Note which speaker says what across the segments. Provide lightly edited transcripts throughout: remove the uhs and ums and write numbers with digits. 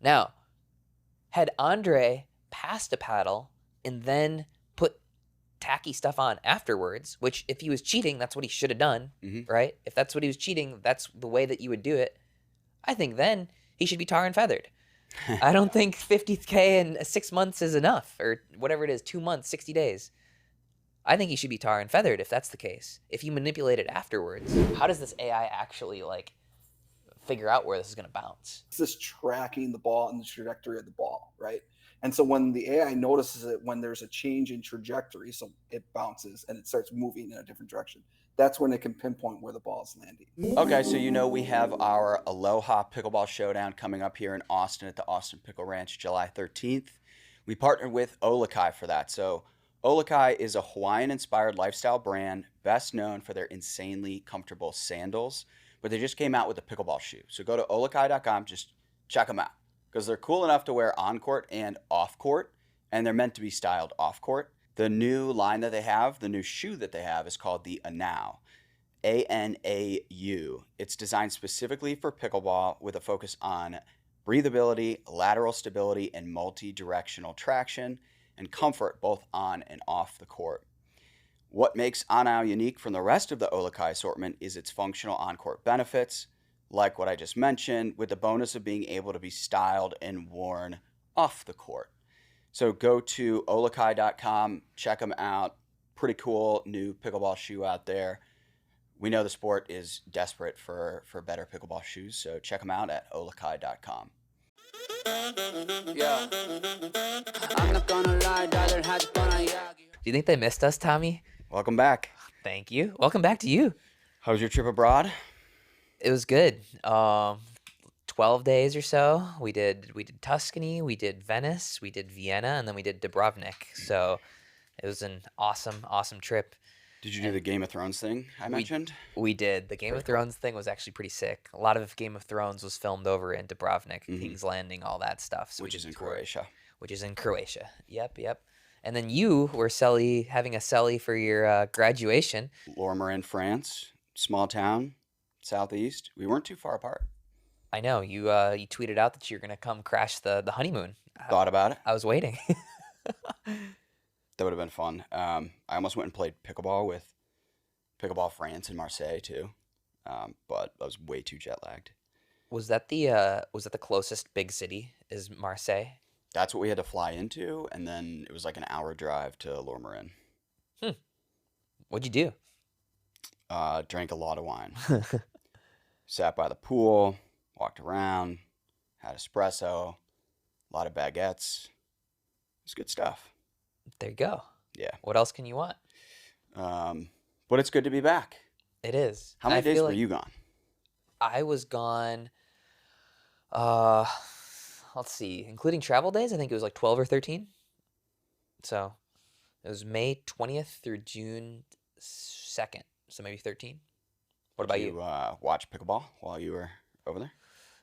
Speaker 1: Now, had Andrei passed a paddle and then put tacky stuff on afterwards, which if he was cheating, that's what he should have done, right? If that's what he was cheating, that's the way that you would do it. I think then he should be tar and feathered. I don't think 50K in 6 months is enough, or whatever it is, 2 months, 60 days. I think he should be tar and feathered if that's the case. If you manipulate it afterwards, how does this AI actually like figure out where this is going to bounce?
Speaker 2: It's just tracking the ball and the trajectory of the ball, right? And so when the AI notices it, when there's a change in trajectory, so it bounces and it starts moving in a different direction, that's when it can pinpoint where the ball is landing.
Speaker 3: Okay, so you know we have our Aloha Pickleball Showdown coming up here in Austin at the Austin Pickleball Ranch July 13th. We partnered with Olukai for that. So Olukai is a Hawaiian-inspired lifestyle brand best known for their insanely comfortable sandals, but they just came out with a pickleball shoe. So go to olukai.com, just check them out, because they're cool enough to wear on court and off court, and they're meant to be styled off court. The new line that they have, the new shoe that they have, is called the Anau, A-N-A-U. It's designed specifically for pickleball with a focus on breathability, lateral stability, and multi-directional traction and comfort both on and off the court. What makes Anau unique from the rest of the Olukai assortment is its functional on-court benefits, like what I just mentioned, with the bonus of being able to be styled and worn off the court. So go to olukai.com, check them out. Pretty cool new pickleball shoe out there. We know the sport is desperate for better pickleball shoes, so check them out at olukai.com.
Speaker 1: Yeah. I'm not gonna lie, do you think they missed us, Tommy?
Speaker 3: Welcome back.
Speaker 1: Thank you. Welcome back to you.
Speaker 3: How was your trip abroad?
Speaker 1: It was good. 12 days or so. We did Tuscany, we did Venice, we did Vienna, and then we did Dubrovnik. So it was an awesome trip.
Speaker 3: Did you do the Game of Thrones thing I mentioned?
Speaker 1: We did. The Game of Thrones thing was actually pretty sick. A lot of Game of Thrones was filmed over in Dubrovnik, King's Landing, all that stuff. So
Speaker 3: which is in Croatia.
Speaker 1: Which is in Croatia. Yep. And then you were having a celly for your graduation.
Speaker 3: Lourmarin, France, small town, southeast. We weren't too far apart.
Speaker 1: I know. You tweeted out that you're going to come crash the honeymoon.
Speaker 3: Thought about it.
Speaker 1: I was waiting.
Speaker 3: That would have been fun. I almost went and played pickleball with Pickleball France in Marseille too, but I was way too jet lagged.
Speaker 1: Was that the closest big city? Is Marseille?
Speaker 3: That's what we had to fly into, and then it was like an hour drive to Lourmarin.
Speaker 1: What'd you do?
Speaker 3: Drank a lot of wine. Sat by the pool, walked around, had espresso, a lot of baguettes. It's good stuff.
Speaker 1: There you go.
Speaker 3: Yeah.
Speaker 1: What else can you want?
Speaker 3: But it's good to be back.
Speaker 1: It is.
Speaker 3: How many days were you gone?
Speaker 1: I was gone, let's see, including travel days, I think it was like 12 or 13. So it was May 20th through June 2nd. So maybe 13. What about you?
Speaker 3: Watch pickleball while you were over there?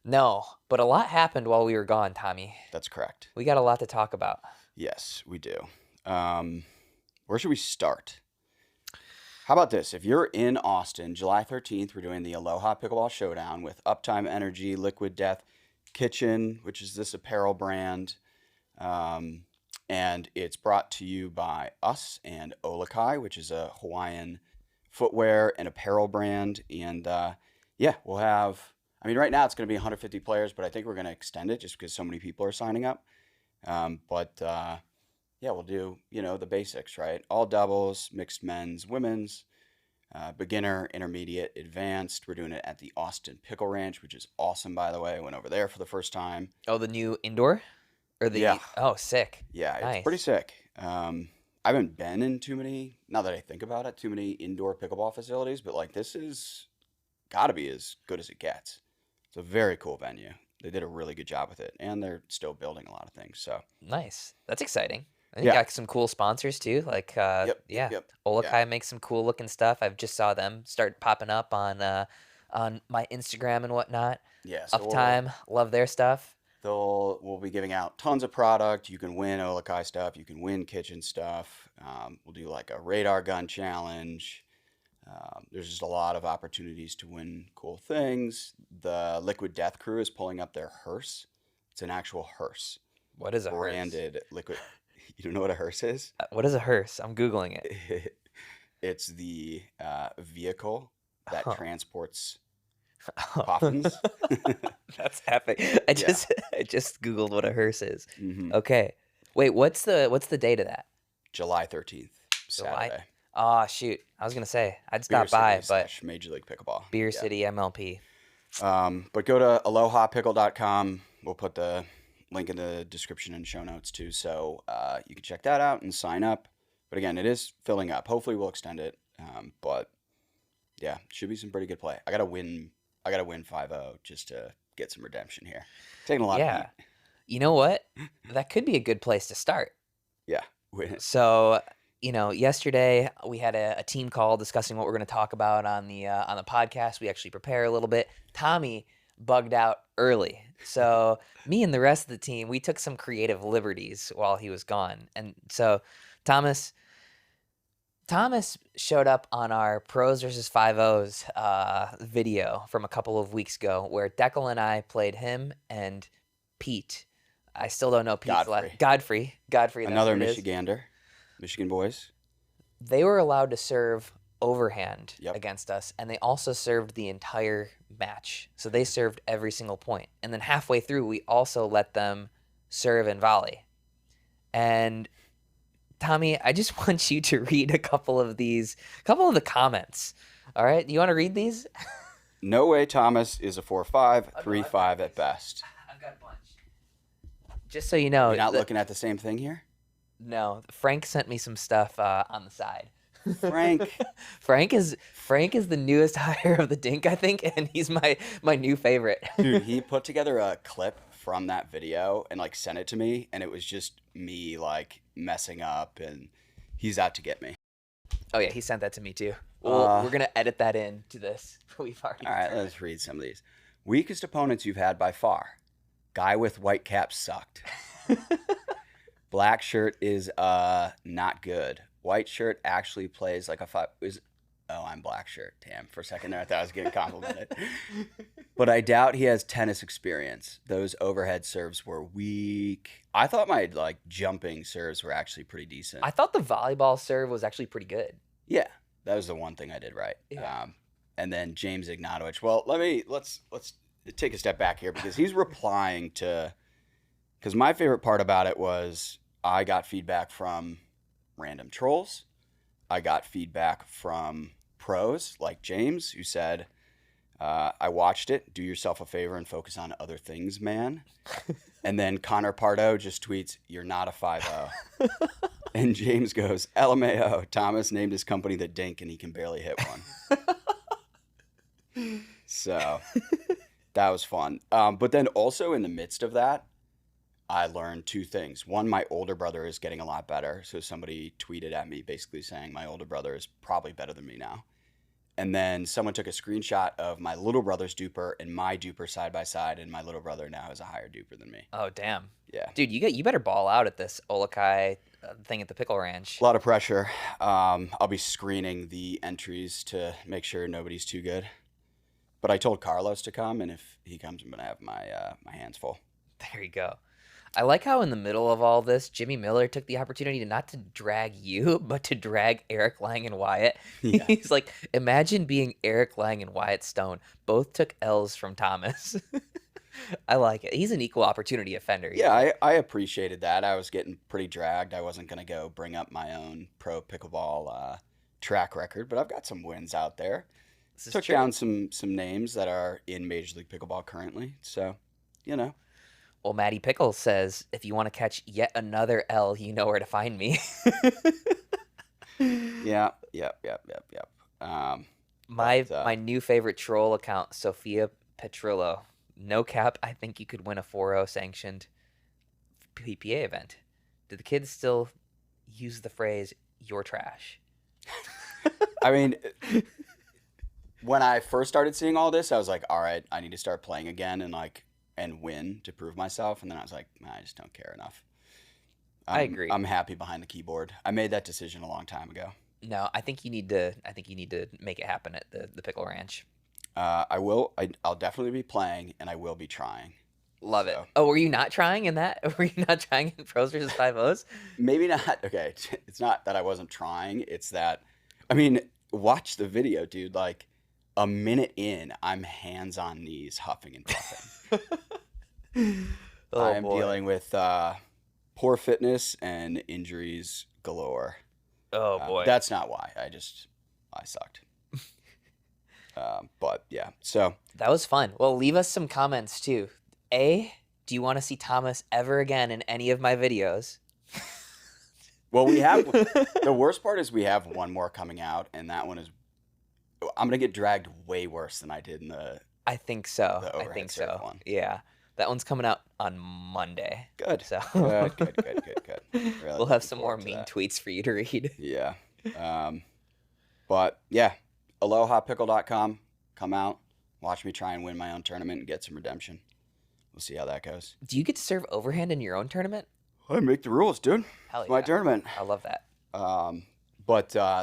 Speaker 1: No, but a lot happened while we were gone, Tommy.
Speaker 3: That's correct.
Speaker 1: We got a lot to talk about.
Speaker 3: Yes, we do. Where should we start? How about this? If you're in Austin, July 13th, we're doing the Aloha Pickleball Showdown with Uptime Energy, Liquid Death Kitchen, which is this apparel brand. And it's brought to you by us and Olukai, which is a Hawaiian footwear and apparel brand. And we'll have, right now it's going to be 150 players, but I think we're going to extend it just because so many people are signing up. We'll do, the basics, right? All doubles, mixed men's, women's, beginner, intermediate, advanced. We're doing it at the Austin Pickleball Ranch, which is awesome, by the way. I went over there for the first time.
Speaker 1: Oh, the new indoor?
Speaker 3: Yeah.
Speaker 1: Oh, sick.
Speaker 3: Yeah,
Speaker 1: nice.
Speaker 3: It's pretty sick. I haven't been in too many, now that I think about it, too many indoor pickleball facilities, but this is got to be as good as it gets. It's a very cool venue. They did a really good job with it, and they're still building a lot of things. So
Speaker 1: nice. That's exciting. I think got some cool sponsors too. Olukai makes some cool looking stuff. I've just saw them start popping up on my Instagram and whatnot.
Speaker 3: Yeah, so
Speaker 1: Uptime, love their stuff.
Speaker 3: We'll be giving out tons of product. You can win Olukai stuff. You can win kitchen stuff. We'll do like a radar gun challenge. There's just a lot of opportunities to win cool things. The Liquid Death crew is pulling up their hearse. It's an actual hearse.
Speaker 1: What is a hearse?
Speaker 3: Branded liquid. You don't know what a hearse is?
Speaker 1: What is a hearse? I'm Googling it.
Speaker 3: It's the vehicle that
Speaker 1: Huh.
Speaker 3: transports
Speaker 1: Oh.
Speaker 3: coffins.
Speaker 1: That's epic. I just Googled what a hearse is.
Speaker 3: Mhm.
Speaker 1: Okay. Wait, what's the date of that?
Speaker 3: July 13th,
Speaker 1: July?
Speaker 3: Saturday.
Speaker 1: Oh, shoot. I was going to say, I'd
Speaker 3: Beer
Speaker 1: stop by,
Speaker 3: City
Speaker 1: but
Speaker 3: / Major League Pickleball.
Speaker 1: Beer
Speaker 3: Yeah.
Speaker 1: City MLP.
Speaker 3: But go to alohapickle.com. We'll put the link in the description and show notes too, so you can check that out and sign up. But again, it is filling up. Hopefully we'll extend it. But yeah, should be some pretty good play. I gotta win 5-0 just to get some redemption here. Taking a lot of heat.
Speaker 1: You know what? That could be a good place to start.
Speaker 3: Yeah. Win it.
Speaker 1: So, yesterday we had a team call discussing what we're going to talk about on the podcast. We actually prepare a little bit. Tommy bugged out early. So me and the rest of the team, we took some creative liberties while he was gone. And so Thomas showed up on our pros versus 5-0s video from a couple of weeks ago where Deckel and I played him and Pete. I still don't know Pete's last. Godfrey.
Speaker 3: Another Michigander. Michigan boys.
Speaker 1: They were allowed to serve overhand
Speaker 3: Yep.
Speaker 1: against us, and they also served the entire match. So they served every single point. And then halfway through, we also let them serve and volley. And Tommy, I just want you to read a couple of the comments. All right? You want to read these?
Speaker 3: No way Thomas is a 4-5, 3-5 at best.
Speaker 1: I've got a bunch. Just so you know.
Speaker 3: You're not looking at the same thing here?
Speaker 1: No. Frank sent me some stuff on the side.
Speaker 3: Frank
Speaker 1: is the newest hire of the Dink, I think, and he's my new favorite.
Speaker 3: Dude, he put together a clip from that video and like sent it to me, and it was just me like messing up, and he's out to get me.
Speaker 1: Oh yeah, he sent that to me too. We're gonna edit that in to this. We've already.
Speaker 3: All right, let's read some of these. Weakest opponents you've had by far. Guy with white cap sucked. Black shirt is not good. White shirt actually plays like a 5. I'm black shirt. Damn, for a second there I thought I was getting complimented. But I doubt he has tennis experience. Those overhead serves were weak. I thought my like jumping serves were actually pretty decent.
Speaker 1: I thought the volleyball serve was actually pretty good.
Speaker 3: Yeah, that was the one thing I did right.
Speaker 1: Yeah.
Speaker 3: And then James Ignatowicz. Well, let's take a step back here because he's replying to. Because my favorite part about it was I got feedback from random trolls. I got feedback from pros like James, who said, I watched it. Do yourself a favor and focus on other things, man. And then Connor Pardo just tweets, you're not a 5-0. And James goes, LMAO. Thomas named his company the Dink and he can barely hit one. So that was fun. But then also in the midst of that, I learned 2 things. One, my older brother is getting a lot better. So somebody tweeted at me basically saying my older brother is probably better than me now. And then someone took a screenshot of my little brother's DUPR and my DUPR side by side, and my little brother now has a higher DUPR than me.
Speaker 1: Oh damn.
Speaker 3: Yeah.
Speaker 1: Dude, you better ball out at this Olukai thing at the Pickle Ranch.
Speaker 3: A lot of pressure. I'll be screening the entries to make sure nobody's too good. But I told Carlos to come, and if he comes, I'm gonna have my hands full.
Speaker 1: There you go. I like how in the middle of all this, Jimmy Miller took the opportunity to not to drag you, but to drag Eric Lang and Wyatt.
Speaker 3: Yeah.
Speaker 1: He's like, imagine being Eric Lang and Wyatt Stone. Both took L's from Thomas. I like it. He's an equal opportunity offender.
Speaker 3: Yeah, I appreciated that. I was getting pretty dragged. I wasn't going to go bring up my own pro pickleball track record, but I've got some wins out there. Took down some names that are in Major League Pickleball currently. So,
Speaker 1: Well, Maddie Pickles says, if you want to catch yet another L, you know where to find me.
Speaker 3: Yep.
Speaker 1: My new favorite troll account, Sophia Petrillo. No cap, I think you could win a 4-0 sanctioned PPA event. Do the kids still use the phrase, you're trash?
Speaker 3: I mean, when I first started seeing all this, I was like, all right, I need to start playing again and win to prove myself. And then I was like, I just don't care enough.
Speaker 1: I agree.
Speaker 3: I'm happy behind the keyboard. I made that decision a long time ago.
Speaker 1: No, I think you need to make it happen at the Pickle Ranch.
Speaker 3: I will. I'll definitely be playing, and I will be trying.
Speaker 1: Love it.
Speaker 3: So-
Speaker 1: Oh, were you not trying in that? Were you not trying in pros versus 5-0s?
Speaker 3: Maybe not. Okay, it's not that I wasn't trying. It's that, I mean, watch the video, dude. Like a minute in, I'm hands on knees, huffing and puffing.
Speaker 1: Oh,
Speaker 3: I am
Speaker 1: boy.
Speaker 3: dealing with poor fitness and injuries galore.
Speaker 1: Oh, boy.
Speaker 3: That's not why. I sucked. But yeah, so
Speaker 1: That was fun. Well, leave us some comments too. Do you want to see Thomas ever again in any of my videos?
Speaker 3: well, we have the worst part is we have one more coming out, and that one is I'm gonna get dragged way worse than I did in the.
Speaker 1: I think so.
Speaker 3: The
Speaker 1: I
Speaker 3: overhead
Speaker 1: think
Speaker 3: surf
Speaker 1: so.
Speaker 3: one.
Speaker 1: Yeah. That one's coming out on Monday.
Speaker 3: Good.
Speaker 1: So
Speaker 3: Good. Really
Speaker 1: we'll
Speaker 3: looking
Speaker 1: have some more
Speaker 3: forward to
Speaker 1: mean
Speaker 3: that.
Speaker 1: tweets for you to read.
Speaker 3: Yeah. But yeah, alohapickle.com. Come out, watch me try and win my own tournament and get some redemption. We'll see how that goes.
Speaker 1: Do you get to serve overhand in your own tournament?
Speaker 3: I make the rules, dude.
Speaker 1: Hell
Speaker 3: It's my
Speaker 1: yeah.
Speaker 3: tournament.
Speaker 1: I love that.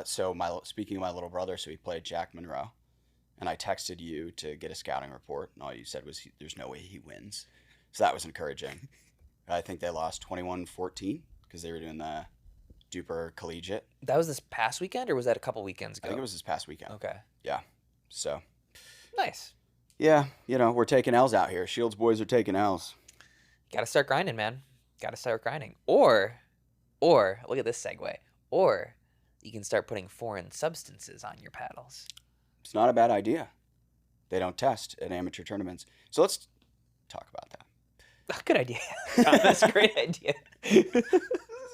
Speaker 3: So speaking of my little brother, so he played Jack Monroe, and I texted you to get a scouting report, and all you said was there's no way he wins. So that was encouraging. I think they lost 21-14 because they were doing the DUPR collegiate.
Speaker 1: That was this past weekend, or was that a couple weekends ago?
Speaker 3: I think it was this past weekend.
Speaker 1: Okay.
Speaker 3: Yeah. So
Speaker 1: Nice.
Speaker 3: yeah, we're taking L's out here. Shields boys are taking L's.
Speaker 1: Got to start grinding, man. Got to start grinding. Or look at this segue. Or you can start putting foreign substances on your paddles.
Speaker 3: It's not a bad idea. They don't test at amateur tournaments. So let's talk about that.
Speaker 1: Oh, good idea. That's a great idea.
Speaker 3: This is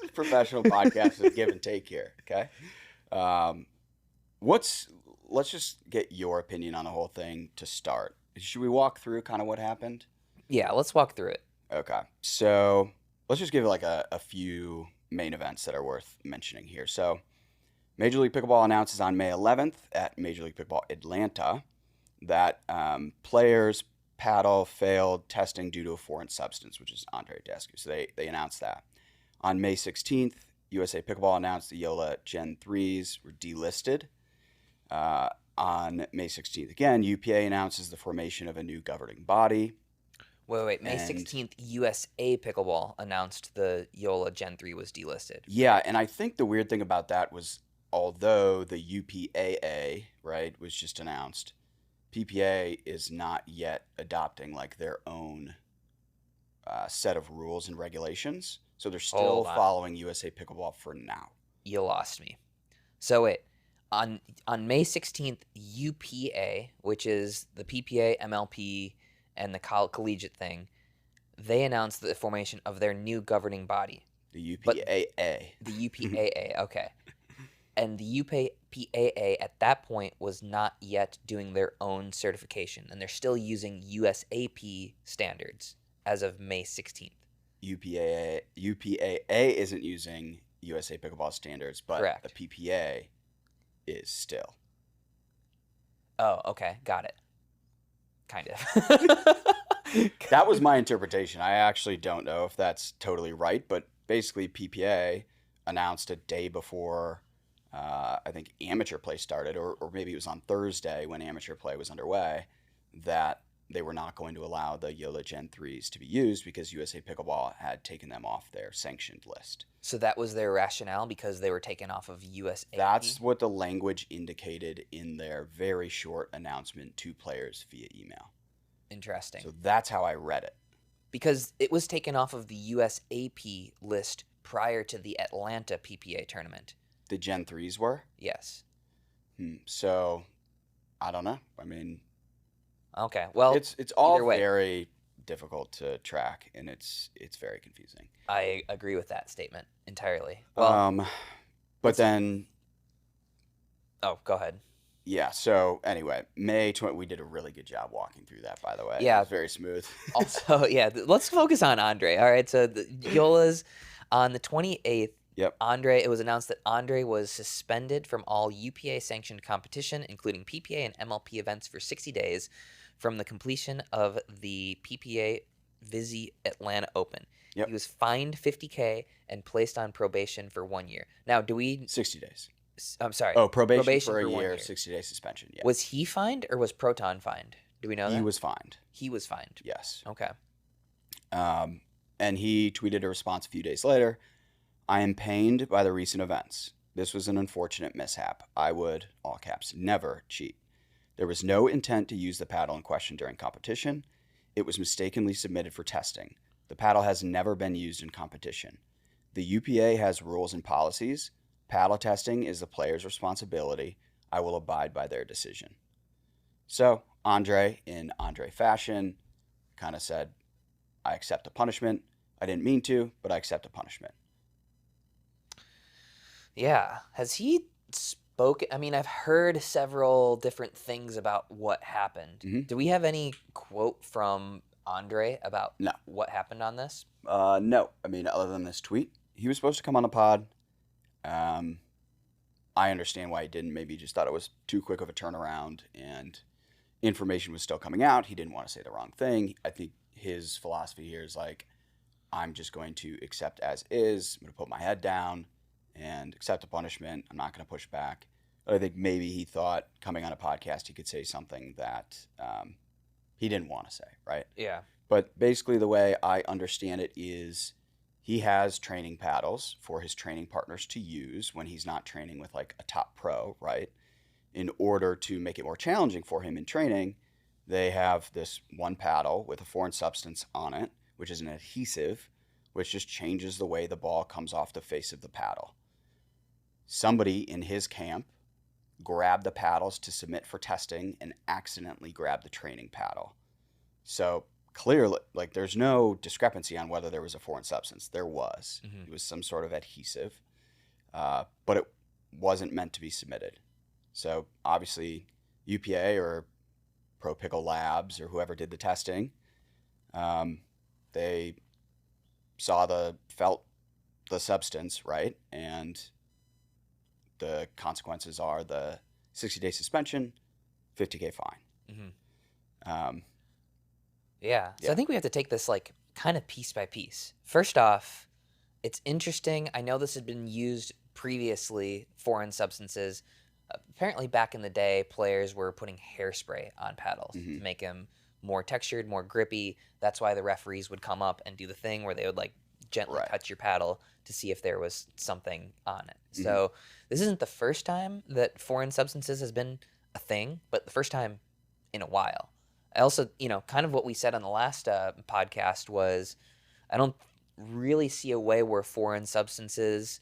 Speaker 3: a professional podcast of give and take here, okay? Let's just get your opinion on the whole thing to start. Should we walk through kind of what happened?
Speaker 1: Yeah, let's walk through it.
Speaker 3: Okay. So let's just give like a few main events that are worth mentioning here. So Major League Pickleball announces on May 11th at Major League Pickleball Atlanta that players paddle failed testing due to a foreign substance, which is Andrei Daescu. So they announced that. On May 16th, USA Pickleball announced the JOOLA Gen 3s were delisted. On May 16th, again, UPA announces the formation of a new governing body.
Speaker 1: Wait. May
Speaker 3: And-
Speaker 1: 16th, USA Pickleball announced the JOOLA Gen 3 was delisted.
Speaker 3: Yeah, and I think the weird thing about that was, although the UPAA, right, was just announced, PPA is not yet adopting like their own set of rules and regulations. So they're still
Speaker 1: Hold on.
Speaker 3: following USA Pickleball for now.
Speaker 1: You lost me. So wait, on May 16th, UPA, which is the PPA, MLP, and the collegiate thing, they announced the formation of their new governing body,
Speaker 3: The
Speaker 1: But-
Speaker 3: UPAA.
Speaker 1: the UPAA. Okay. And the UPAA at that point was not yet doing their own certification, and they're still using USAP standards as of May 16th.
Speaker 3: UPAA isn't using USA Pickleball standards, but
Speaker 1: Correct.
Speaker 3: the PPA is still.
Speaker 1: Oh, okay. Got it. Kind of.
Speaker 3: That was my interpretation. I actually don't know if that's totally right, but basically PPA announced a day before I think amateur play started, or maybe it was on Thursday when amateur play was underway, that they were not going to allow the JOOLA Gen 3s to be used because USA Pickleball had taken them off their sanctioned list.
Speaker 1: So that was their rationale because they were taken off of USAP?
Speaker 3: That's what the language indicated in their very short announcement to players via email.
Speaker 1: Interesting.
Speaker 3: So that's how I read it.
Speaker 1: Because it was taken off of the USAP list prior to the Atlanta PPA tournament.
Speaker 3: The Gen 3s were.
Speaker 1: Yes.
Speaker 3: So I don't know. I mean,
Speaker 1: Okay. Well,
Speaker 3: it's all
Speaker 1: either way.
Speaker 3: very difficult to track, and it's very confusing.
Speaker 1: I agree with that statement entirely. Well,
Speaker 3: But then,
Speaker 1: oh, go ahead.
Speaker 3: yeah. So anyway, May 20. We did a really good job walking through that, by the way.
Speaker 1: Yeah.
Speaker 3: It was very smooth.
Speaker 1: Also, yeah, let's focus on Andrei. All right. So the YOLA's on the 28th.
Speaker 3: Yep.
Speaker 1: It was announced that Andrei was suspended from all UPA-sanctioned competition, including PPA and MLP events, for 60 days from the completion of the PPA Vizzy Atlanta Open.
Speaker 3: Yep.
Speaker 1: He was fined $50K and placed on probation for 1 year. Now,
Speaker 3: 60 days.
Speaker 1: I'm sorry.
Speaker 3: Oh, probation for a
Speaker 1: 1
Speaker 3: year, 60-day suspension. Yeah.
Speaker 1: Was he fined or was Proton fined? Do we know that?
Speaker 3: He was fined.
Speaker 1: He was fined.
Speaker 3: Yes.
Speaker 1: Okay.
Speaker 3: And he tweeted a response a few days later. I am pained by the recent events. This was an unfortunate mishap. I would, all caps, never cheat. There was no intent to use the paddle in question during competition. It was mistakenly submitted for testing. The paddle has never been used in competition. The UPA has rules and policies. Paddle testing is the player's responsibility. I will abide by their decision. So Andrei, in Andrei fashion, kind of said, I accept a punishment. I didn't mean to, but I accept a punishment.
Speaker 1: Yeah. Has he spoken? I mean, I've heard several different things about what happened.
Speaker 3: Mhm.
Speaker 1: Do we have any quote from Andrei about
Speaker 3: No.
Speaker 1: what happened on this?
Speaker 3: No. I mean, other than this tweet, he was supposed to come on the pod. I understand why he didn't. Maybe he just thought it was too quick of a turnaround and information was still coming out. He didn't want to say the wrong thing. I think his philosophy here is like, I'm just going to accept as is. I'm going to put my head down and accept a punishment. I'm not going to push back. But I think maybe he thought coming on a podcast he could say something that he didn't want to say, right?
Speaker 1: Yeah.
Speaker 3: But basically the way I understand it is he has training paddles for his training partners to use when he's not training with like a top pro, right? In order to make it more challenging for him in training, they have this one paddle with a foreign substance on it, which is an adhesive, which just changes the way the ball comes off the face of the paddle. Somebody in his camp grabbed the paddles to submit for testing and accidentally grabbed the training paddle. So clearly, like, there's no discrepancy on whether there was a foreign substance. There was.
Speaker 1: Mhm.
Speaker 3: It was some sort of adhesive, but it wasn't meant to be submitted. So obviously, UPA or Pro Pickle Labs or whoever did the testing, they felt the substance, right? And the consequences are the 60-day suspension, $50K fine.
Speaker 1: Mm-hmm. Yeah. So
Speaker 3: Yeah.
Speaker 1: I think we have to take this like kind of piece by piece. First off, it's interesting. I know this had been used previously, foreign substances. Apparently back in the day, players were putting hairspray on paddles
Speaker 3: Mhm.
Speaker 1: to make them more textured, more grippy. That's why the referees would come up and do the thing where they would like gently
Speaker 3: Right.
Speaker 1: touch your paddle to see if there was something on it.
Speaker 3: Mhm.
Speaker 1: So this isn't the first time that foreign substances has been a thing, but the first time in a while. I also, kind of what we said on the last podcast was I don't really see a way where foreign substances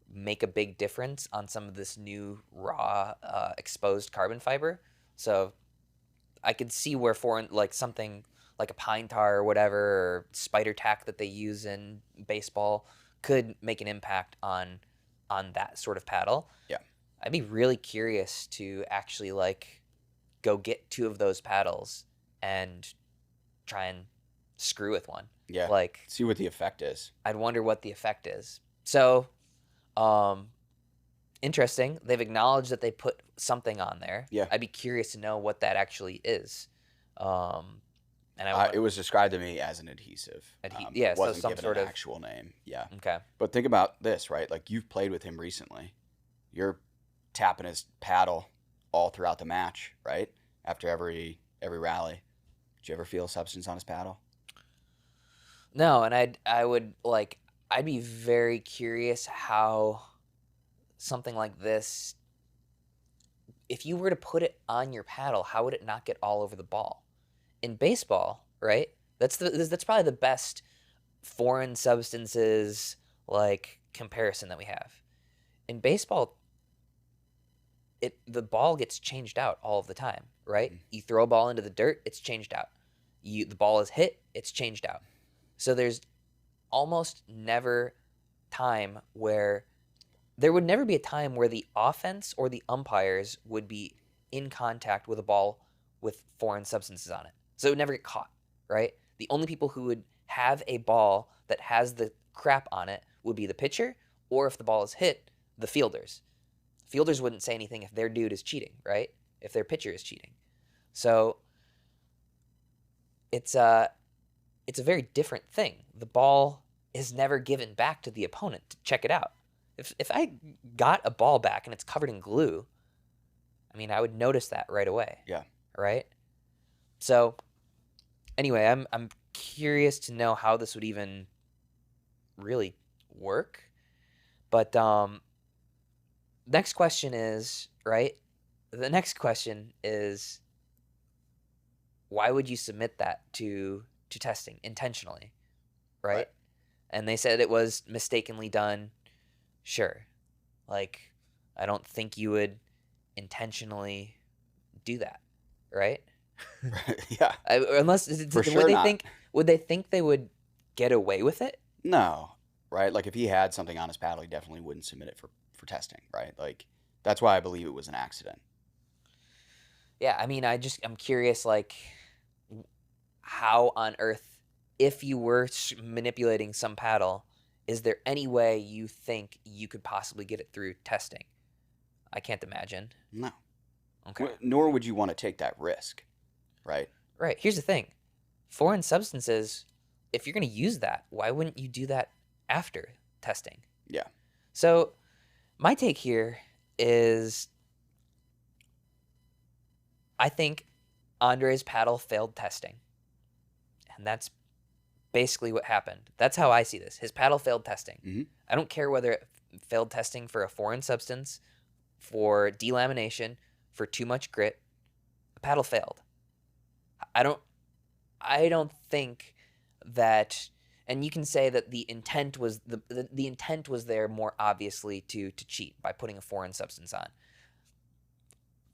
Speaker 1: make a big difference on some of this new raw exposed carbon fiber. So I could see where foreign, like something like a pine tar or whatever, or spider tack that they use in baseball could make an impact on that sort of paddle.
Speaker 3: Yeah.
Speaker 1: I'd be really curious to actually like go get 2 of those paddles and try and screw with one.
Speaker 3: Yeah.
Speaker 1: Like,
Speaker 3: See what the effect is.
Speaker 1: I'd wonder what the effect is. So, interesting. They've acknowledged that they put something on there.
Speaker 3: Yeah.
Speaker 1: I'd be curious to know what that actually is. And
Speaker 3: It was described to me as an adhesive.
Speaker 1: Yeah,
Speaker 3: it
Speaker 1: so
Speaker 3: wasn't
Speaker 1: some
Speaker 3: given
Speaker 1: sort
Speaker 3: an
Speaker 1: of-
Speaker 3: actual name. Yeah.
Speaker 1: okay.
Speaker 3: But think about this, right? Like, you've played with him recently. You're tapping his paddle all throughout the match, right? After every rally. Did you ever feel substance on his paddle?
Speaker 1: No, and I'd be very curious how something like this, if you were to put it on your paddle, how would it not get all over the ball? In baseball, right? That's probably the best foreign substances like comparison that we have. In baseball, the ball gets changed out all of the time, right?
Speaker 3: Mhm.
Speaker 1: You throw a ball into the dirt, it's changed out. The ball is hit, it's changed out. So there's almost never time where there would never be a time where the offense or the umpires would be in contact with a ball with foreign substances on it. So it would never get caught, right? The only people who would have a ball that has the crap on it would be the pitcher, or if the ball is hit, the fielders. Fielders wouldn't say anything if their dude is cheating, right? If their pitcher is cheating. So it's a very different thing. The ball is never given back to the opponent to check it out. If I got a ball back and it's covered in glue, I mean, I would notice that right away.
Speaker 3: Yeah.
Speaker 1: Right? So anyway, I'm curious to know how this would even really work. But next question is, right? The next question is, why would you submit that to testing intentionally, right? And they said it was mistakenly done. Sure. Like, I don't think you would intentionally do that, right?
Speaker 3: Yeah.
Speaker 1: Unless
Speaker 3: For sure not.
Speaker 1: Would they think they would get away with it?
Speaker 3: No, right? Like if he had something on his paddle, he definitely wouldn't submit it for testing, right? Like that's why I believe it was an accident.
Speaker 1: Yeah, I mean, I'm curious, like, how on earth, if you were manipulating some paddle, is there any way you think you could possibly get it through testing? I can't imagine.
Speaker 3: No.
Speaker 1: Okay.
Speaker 3: Nor would you want to take that risk, right?
Speaker 1: Right. Here's the thing. Foreign substances, if you're going to use that, why wouldn't you do that after testing?
Speaker 3: Yeah.
Speaker 1: So my take here is I think Andrei's paddle failed testing. And that's basically what happened. That's how I see this. His paddle failed testing.
Speaker 3: Mm-hmm.
Speaker 1: I don't care whether it failed testing for a foreign substance, for delamination, for too much grit. The paddle failed. I don't think that, and you can say that the intent was the intent was there more obviously to cheat by putting a foreign substance on.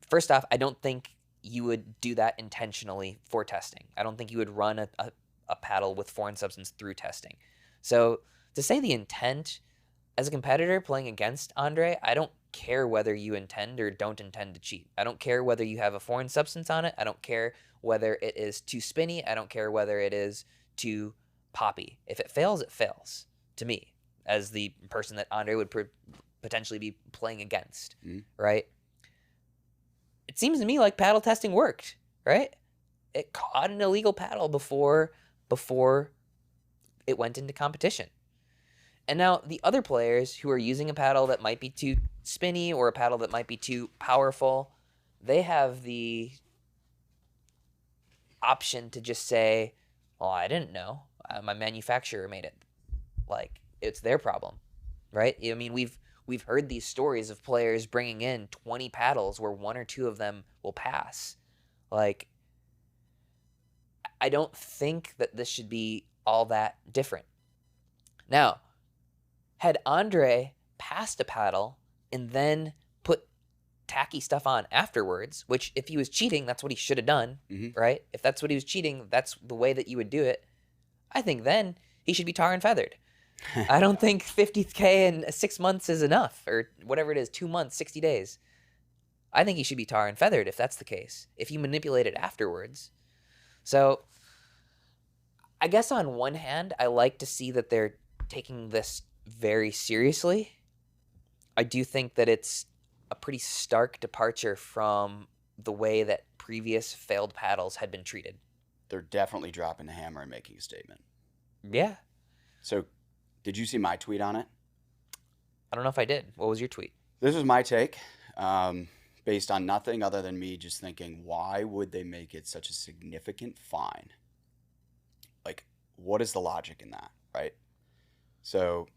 Speaker 1: First off, I don't think you would do that intentionally for testing. I don't think you would run a paddle with foreign substance through testing. So to say the intent as a competitor playing against Andrei, I don't care whether you intend or don't intend to cheat. I don't care whether you have a foreign substance on it. I don't care whether it is too spinny. I don't care whether it is too poppy. If it fails, it fails to me as the person that Andrei would potentially be playing against, right? It seems to me like paddle testing worked, right? It caught an illegal paddle before it went into competition. And now the other players who are using a paddle that might be too spinny or a paddle that might be too powerful, they have the option to just say, well, I didn't know. My manufacturer made it. Like, it's their problem, right? I mean, we've heard these stories of players bringing in 20 paddles where one or two of them will pass. Like, I don't think that this should be all that different. Now, had Andrei passed a paddle and then put tacky stuff on afterwards, which if he was cheating, that's what he should have done, right? If that's what he was cheating, that's the way that you would do it. I think then he should be tar and feathered. I don't think 50K in 6 months is enough, or whatever it is, 2 months, 60 days. I think he should be tar and feathered if that's the case, if you manipulate it afterwards. So I guess on one hand, I like to see that they're taking this very seriously. I do think that it's a pretty stark departure from the way that previous failed paddles had been treated.
Speaker 3: They're definitely dropping the hammer and making a statement.
Speaker 1: Yeah.
Speaker 3: So, did you see my tweet on it?
Speaker 1: I don't know if I did. What was your tweet?
Speaker 3: This was my take, based on nothing other than me just thinking, why would they make it such a significant fine? Like, what is the logic in that, right? So,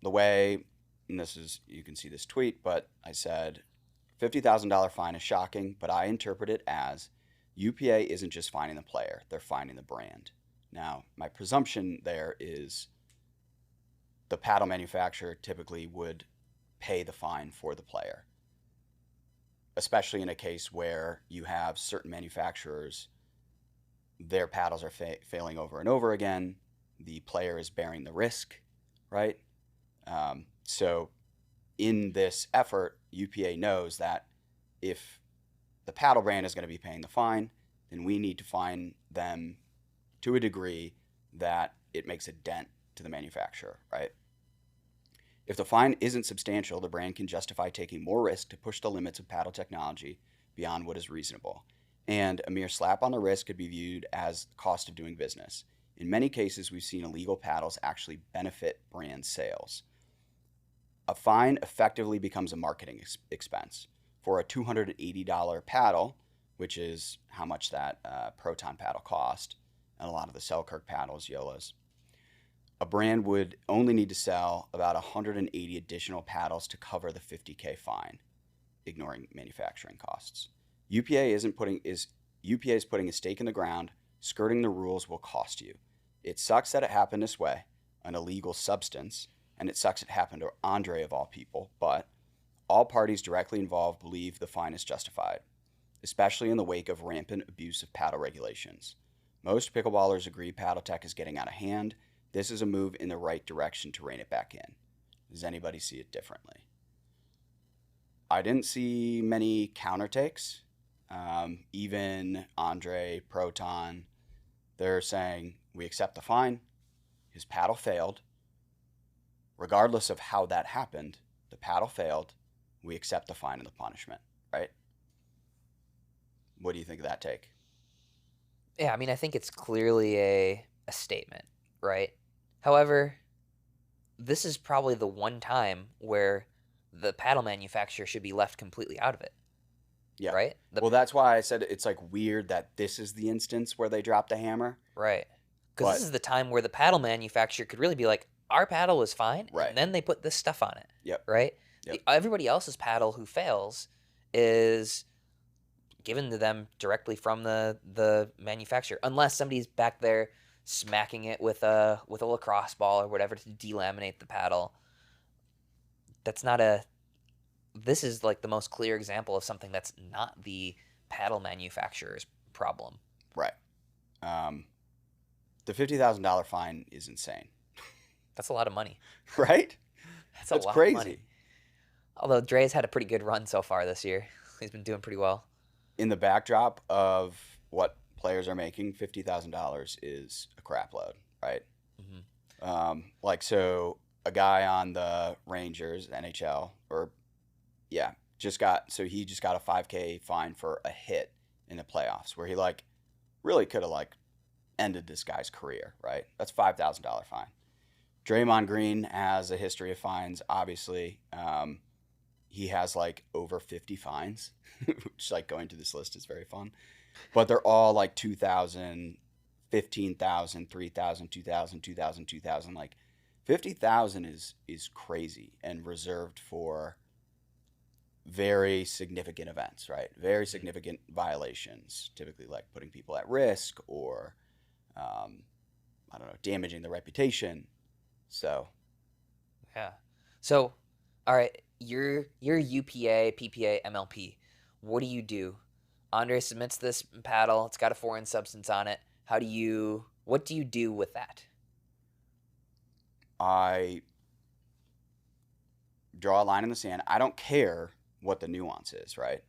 Speaker 3: the way, and this is, you can see this tweet, but I said, $50,000 fine is shocking, but I interpret it as UPA isn't just fining the player, they're fining the brand. Now, my presumption there is the paddle manufacturer typically would pay the fine for the player, especially in a case where you have certain manufacturers, their paddles are failing over and over again. The player is bearing the risk, right? So in this effort, UPA knows that if the paddle brand is going to be paying the fine, then we need to fine them to a degree that it makes a dent to the manufacturer, right? If the fine isn't substantial, the brand can justify taking more risk to push the limits of paddle technology beyond what is reasonable. And a mere slap on the wrist could be viewed as the cost of doing business. In many cases, we've seen illegal paddles actually benefit brand sales. A fine effectively becomes a marketing expense. For a $280 paddle, which is how much that Proton paddle cost, and a lot of the Selkirk paddles, Yolas. A brand would only need to sell about 180 additional paddles to cover the $50K fine, ignoring manufacturing costs. UPA is putting a stake in the ground. Skirting the rules will cost you. It sucks that it happened this way, an illegal substance, and it sucks it happened to Andrei of all people, but all parties directly involved believe the fine is justified, especially in the wake of rampant abuse of paddle regulations. Most pickleballers agree paddle tech is getting out of hand. This is a move in the right direction to rein it back in. Does anybody see it differently? I didn't see many counter takes. Even Andrei, Proton, they're saying, we accept the fine. His paddle failed. Regardless of how that happened, the paddle failed. We accept the fine and the punishment, right? What do you think of that take?
Speaker 1: Yeah, I mean, I think it's clearly a statement, right? However, this is probably the one time where the paddle manufacturer should be left completely out of it.
Speaker 3: Yeah.
Speaker 1: Right?
Speaker 3: Well, that's why I said it's like weird that this is the instance where they dropped the hammer.
Speaker 1: Right. Because this is the time where the paddle manufacturer could really be like, our paddle was fine,
Speaker 3: Right.
Speaker 1: and then they put this stuff on it.
Speaker 3: Yep.
Speaker 1: Right?
Speaker 3: Yep.
Speaker 1: Everybody else's paddle who fails is given to them directly from the manufacturer, unless somebody's back there smacking it with a lacrosse ball or whatever to delaminate the paddle. That's not a... This is like the most clear example of something that's not the paddle manufacturer's problem.
Speaker 3: Right. The $50,000 fine is insane.
Speaker 1: That's a lot of money.
Speaker 3: Right?
Speaker 1: That's
Speaker 3: crazy.
Speaker 1: Of money. Although Dre's had a pretty good run so far this year. He's been doing pretty well.
Speaker 3: In the backdrop of what players are making, $50,000 is a crap load, right? Mm-hmm. So a guy on the Rangers, NHL, just got a $5K fine for a hit in the playoffs where he really could have ended this guy's career, right? That's $5,000 fine. Draymond Green has a history of fines, obviously. He has over 50 fines, which going through this list is very fun. But they're all $2,000, $15,000, $3,000, $2,000, $2,000, $2,000. $50,000 is crazy and reserved for very significant events, right? Very significant violations, typically putting people at risk or, damaging their reputation. So,
Speaker 1: yeah. So, all right, you're UPA, PPA, MLP. What do you do? Andrei submits this paddle. It's got a foreign substance on it. What do you do with that?
Speaker 3: I draw a line in the sand. I don't care what the nuance is, right?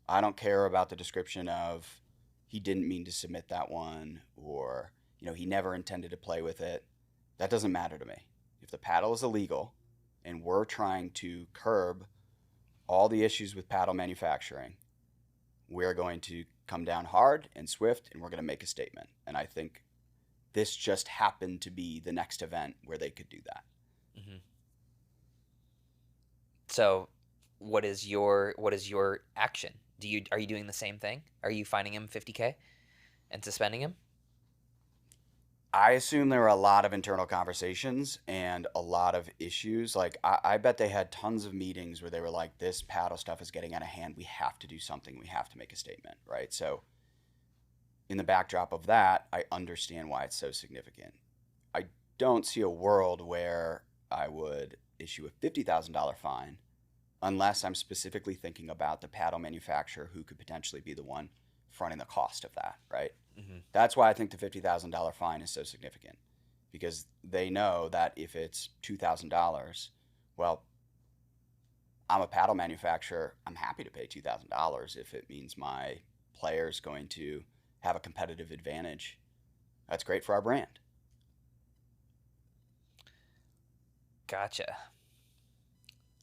Speaker 3: I don't care about the description of he didn't mean to submit that one or, he never intended to play with it. That doesn't matter to me. If the paddle is illegal and we're trying to curb all the issues with paddle manufacturing, we're going to come down hard and swift and we're going to make a statement. And I think this just happened to be the next event where they could do that.
Speaker 1: Mm-hmm. So what is your action? Are you doing the same thing? Are you fining him $50K and suspending him?
Speaker 3: I assume there were a lot of internal conversations and a lot of issues. I bet they had tons of meetings where they were like, this paddle stuff is getting out of hand. We have to do something. We have to make a statement, right? So in the backdrop of that, I understand why it's so significant. I don't see a world where I would issue a $50,000 fine unless I'm specifically thinking about the paddle manufacturer who could potentially be the one fronting the cost of that, right? Mm-hmm. That's why I think the $50,000 fine is so significant, because they know that if it's $2,000, well, I'm a paddle manufacturer. I'm happy to pay $2,000 if it means my player's going to have a competitive advantage. That's great for our brand.
Speaker 1: Gotcha.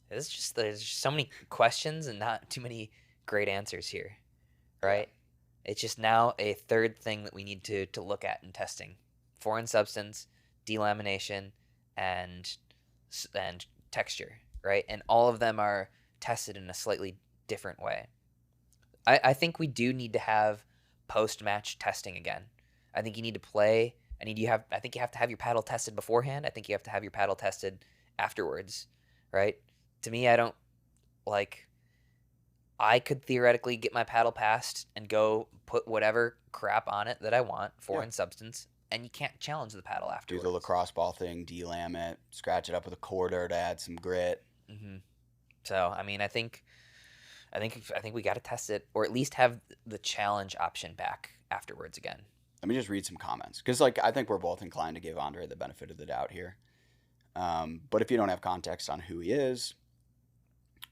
Speaker 1: There's just so many questions and not too many great answers here, right? Yeah. It's just now a third thing that we need to look at in testing: foreign substance, delamination, and texture, right? And all of them are tested in a slightly different way. I think we do need to have post-match testing again. I think you need to play. I think you have to have your paddle tested beforehand. I think you have to have your paddle tested afterwards, right? To me, I don't like. I could theoretically get my paddle passed and go put whatever crap on it that I want, foreign substance, and you can't challenge the paddle
Speaker 3: Do
Speaker 1: afterwards.
Speaker 3: the lacrosse ball thing, delam it, scratch it up with a quarter to add some grit.
Speaker 1: Mm-hmm. So, I mean, I think we got to test it, or at least have the challenge option back afterwards again.
Speaker 3: Let me just read some comments, because like I think we're both inclined to give Andrei the benefit of the doubt here. But if you don't have context on who he is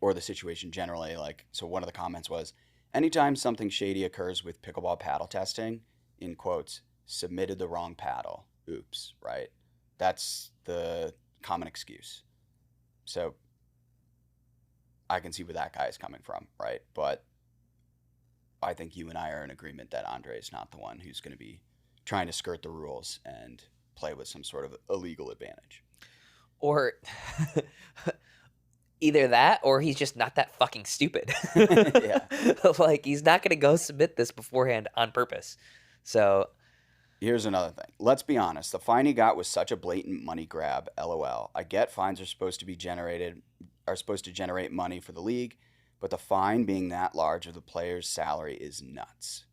Speaker 3: or the situation generally, like, so one of the comments was, anytime something shady occurs with pickleball paddle testing, in quotes, submitted the wrong paddle. Oops, right? That's the common excuse. So I can see where that guy is coming from, right? But I think you and I are in agreement that Andrei is not the one who's going to be trying to skirt the rules and play with some sort of illegal advantage.
Speaker 1: Or either that, or he's just not that fucking stupid.
Speaker 3: Yeah.
Speaker 1: Like, he's not going to go submit this beforehand on purpose. So
Speaker 3: here's another thing. Let's be honest. The fine he got was such a blatant money grab. LOL. I get fines are supposed to generate money for the league, but the fine being that large of the player's salary is nuts.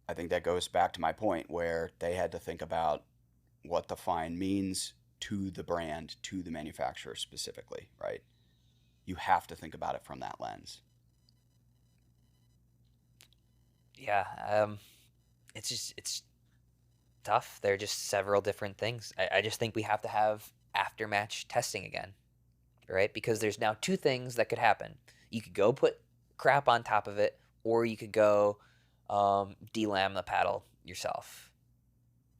Speaker 3: I think that goes back to my point where they had to think about what the fine means to the brand, to the manufacturer specifically, right? You have to think about it from that lens.
Speaker 1: Yeah, it's tough. There are just several different things. I just think we have to have after-match testing again, right? Because there's now two things that could happen. You could go put crap on top of it, or you could go delam the paddle yourself.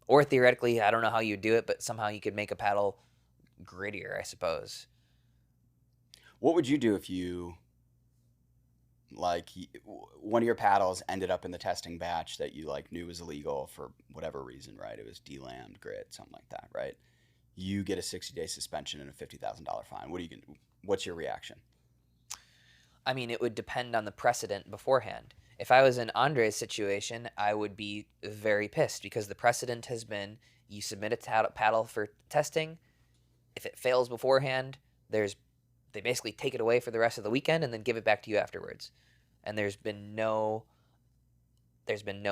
Speaker 1: Or theoretically, I don't know how you do it, but somehow you could make a paddle grittier, I suppose.
Speaker 3: What would you do if you, like, one of your paddles ended up in the testing batch that you, like, knew was illegal for whatever reason, right? It was delammed, grit, something like that, right? You get a 60-day suspension and a $50,000 fine. What's your reaction?
Speaker 1: I mean, it would depend on the precedent beforehand. If I was in Andrei's situation, I would be very pissed because the precedent has been you submit a paddle for testing. If it fails beforehand, they basically take it away for the rest of the weekend and then give it back to you afterwards. And there's been no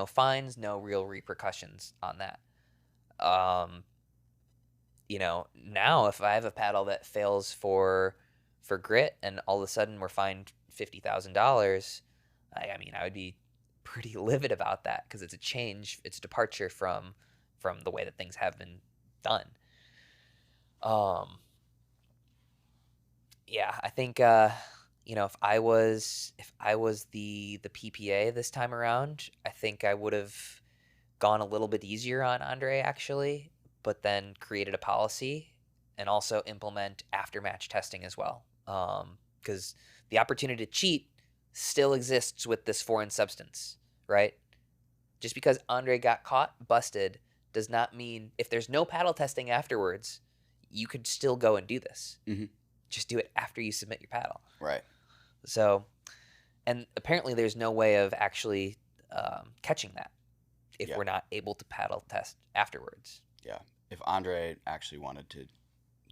Speaker 1: fines, no real repercussions on that. Now if I have a paddle that fails for grit and all of a sudden we're fined $50,000, I mean, I would be pretty livid about that because it's a change, it's a departure from the way that things have been done. Yeah, I think if I was the PPA this time around, I think I would have gone a little bit easier on Andrei actually, but then created a policy and also implement after-match testing as well, because the opportunity to cheat still exists with this foreign substance, right? Just because Andrei got caught, busted, does not mean if there's no paddle testing afterwards, you could still go and do this.
Speaker 3: Mm-hmm.
Speaker 1: Just do it after you submit your paddle.
Speaker 3: Right.
Speaker 1: So, and apparently there's no way of actually catching that if we're not able to paddle test afterwards.
Speaker 3: Yeah. If Andrei actually wanted to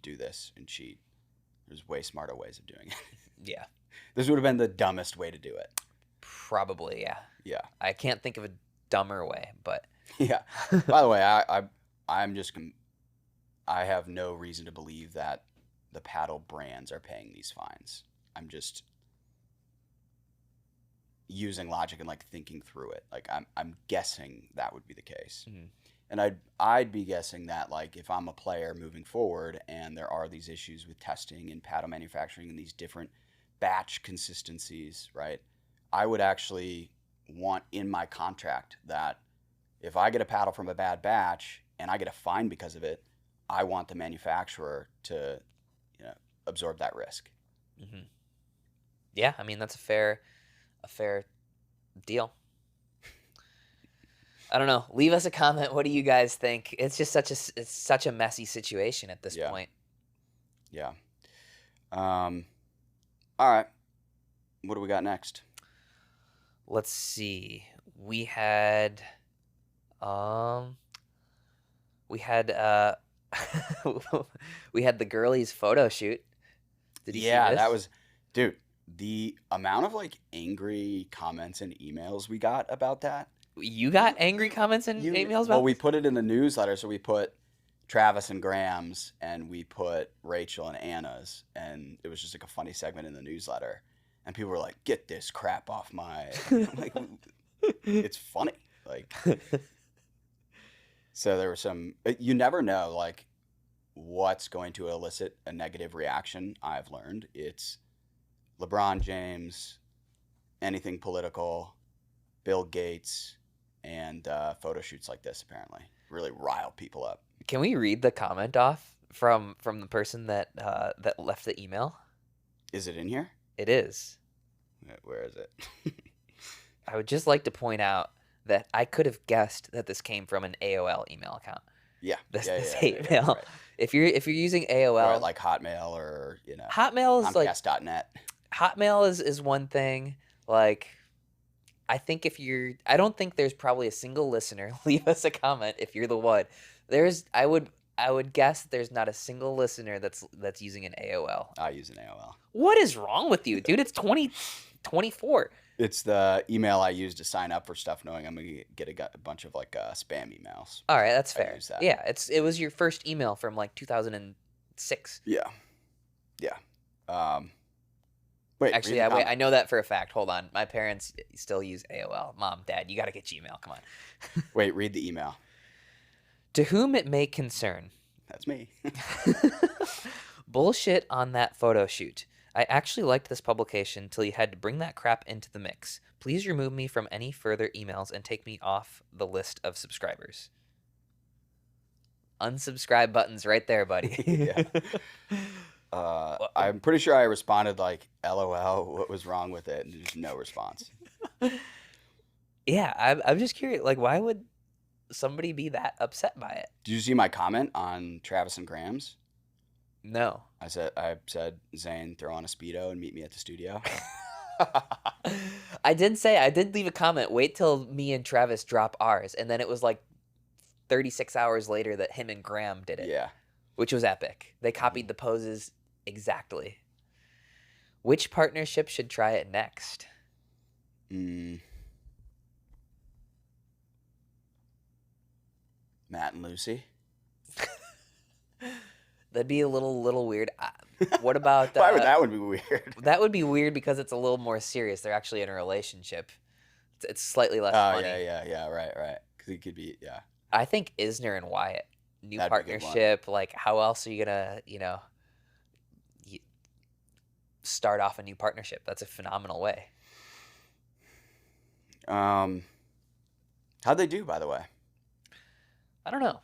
Speaker 3: do this and cheat, there's way smarter ways of doing it.
Speaker 1: Yeah.
Speaker 3: This would have been the dumbest way to do it.
Speaker 1: Probably, yeah.
Speaker 3: Yeah.
Speaker 1: I can't think of a dumber way, but
Speaker 3: yeah. By the way, I have no reason to believe that the paddle brands are paying these fines. I'm just using logic and like thinking through it. Like I'm guessing that would be the case.
Speaker 1: Mm-hmm.
Speaker 3: And I'd be guessing that, like, if I'm a player moving forward and there are these issues with testing and paddle manufacturing and these different batch consistencies, right, I would actually want in my contract that if I get a paddle from a bad batch and I get a fine because of it, I want the manufacturer to absorb that risk.
Speaker 1: Mm-hmm. Yeah, I mean, that's a fair deal. I don't know. Leave us a comment. What do you guys think? It's just such a messy situation at this point.
Speaker 3: Yeah. All right. What do we got next?
Speaker 1: Let's see. We had We had we had the girlies photo shoot. Did you see this?
Speaker 3: that was, dude, the amount of like angry comments and emails we got about that.
Speaker 1: You got angry comments and emails about
Speaker 3: we
Speaker 1: this?
Speaker 3: put it in the newsletter, so we put Travis and Graham's, and we put Rachel and Anna's, and it was just like a funny segment in the newsletter. And people were like, "Get this crap off my!" I'm like, it's funny, like. So there were some. You never know, like, what's going to elicit a negative reaction. I've learned it's LeBron James, anything political, Bill Gates, and photo shoots like this apparently really rile people up.
Speaker 1: Can we read the comment off from the person that that left the email?
Speaker 3: Is it in here?
Speaker 1: It is.
Speaker 3: Where is it?
Speaker 1: I would just like to point out that I could have guessed that this came from an AOL email account.
Speaker 3: Yeah.
Speaker 1: This
Speaker 3: yeah,
Speaker 1: email.
Speaker 3: Right.
Speaker 1: If you're using AOL,
Speaker 3: or like Hotmail or
Speaker 1: Hotmail is
Speaker 3: Comcast.net.
Speaker 1: Hotmail is one thing. Like, I don't think there's probably a single listener. Leave us a comment if you're the one. I would guess that there's not a single listener that's using an AOL.
Speaker 3: I use an AOL.
Speaker 1: What is wrong with you, dude? It's 2024.
Speaker 3: It's the email I use to sign up for stuff, knowing I'm gonna get a bunch of like spam emails.
Speaker 1: All right, that's
Speaker 3: I
Speaker 1: fair.
Speaker 3: use that.
Speaker 1: Yeah, it was your first email from like 2006.
Speaker 3: Yeah. Wait.
Speaker 1: Actually, wait. I know that for a fact. Hold on. My parents still use AOL. Mom, Dad, you got to get Gmail. Come on.
Speaker 3: Wait. Read the email.
Speaker 1: To whom it may concern.
Speaker 3: That's me.
Speaker 1: Bullshit on that photo shoot. I actually liked this publication till you had to bring that crap into the mix. Please remove me from any further emails and take me off the list of subscribers. Unsubscribe button's right there, buddy.
Speaker 3: Yeah. I'm pretty sure I responded like, LOL, what was wrong with it? And there's no response.
Speaker 1: Yeah, I'm just curious. Like, why would somebody be that upset by it?
Speaker 3: Did you see my comment on Travis and Graham's?
Speaker 1: No.
Speaker 3: I said, Zane, throw on a Speedo and meet me at the studio.
Speaker 1: I did leave a comment. Wait till me and Travis drop ours. And then it was like 36 hours later that him and Graham did it.
Speaker 3: Yeah.
Speaker 1: Which was epic. They copied the poses exactly. Which partnership should try it next?
Speaker 3: Matt and Lucy.
Speaker 1: That'd be a little weird. What about
Speaker 3: Why would that one be weird?
Speaker 1: That would be weird because it's a little more serious. They're actually in a relationship. It's slightly less funny.
Speaker 3: Yeah, right. Because it could be, yeah.
Speaker 1: I think Isner and Wyatt, new
Speaker 3: That'd be a good
Speaker 1: partnership. Like, how else are you gonna, start off a new partnership? That's a phenomenal way.
Speaker 3: How'd they do, by the way?
Speaker 1: I don't know.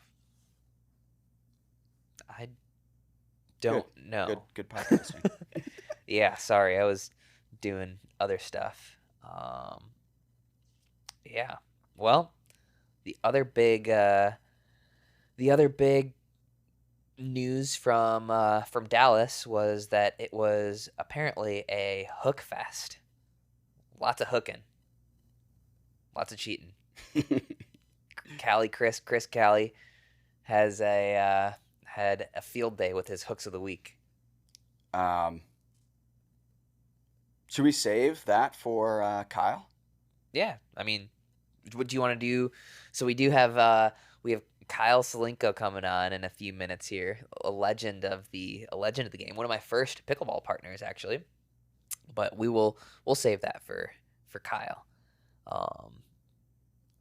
Speaker 1: I don't know.
Speaker 3: Good podcasting.
Speaker 1: Yeah, sorry, I was doing other stuff. Yeah. Well, the other big news from Dallas was that it was apparently a hook fest. Lots of hooking. Lots of cheating. Chris Callie has had a field day with his hooks of the week.
Speaker 3: Should we save that for Kyle?
Speaker 1: Yeah, I mean, what do you want to do? So we have Kyle Selinko coming on in a few minutes here, a legend of the game, one of my first pickleball partners actually. But we'll save that for Kyle.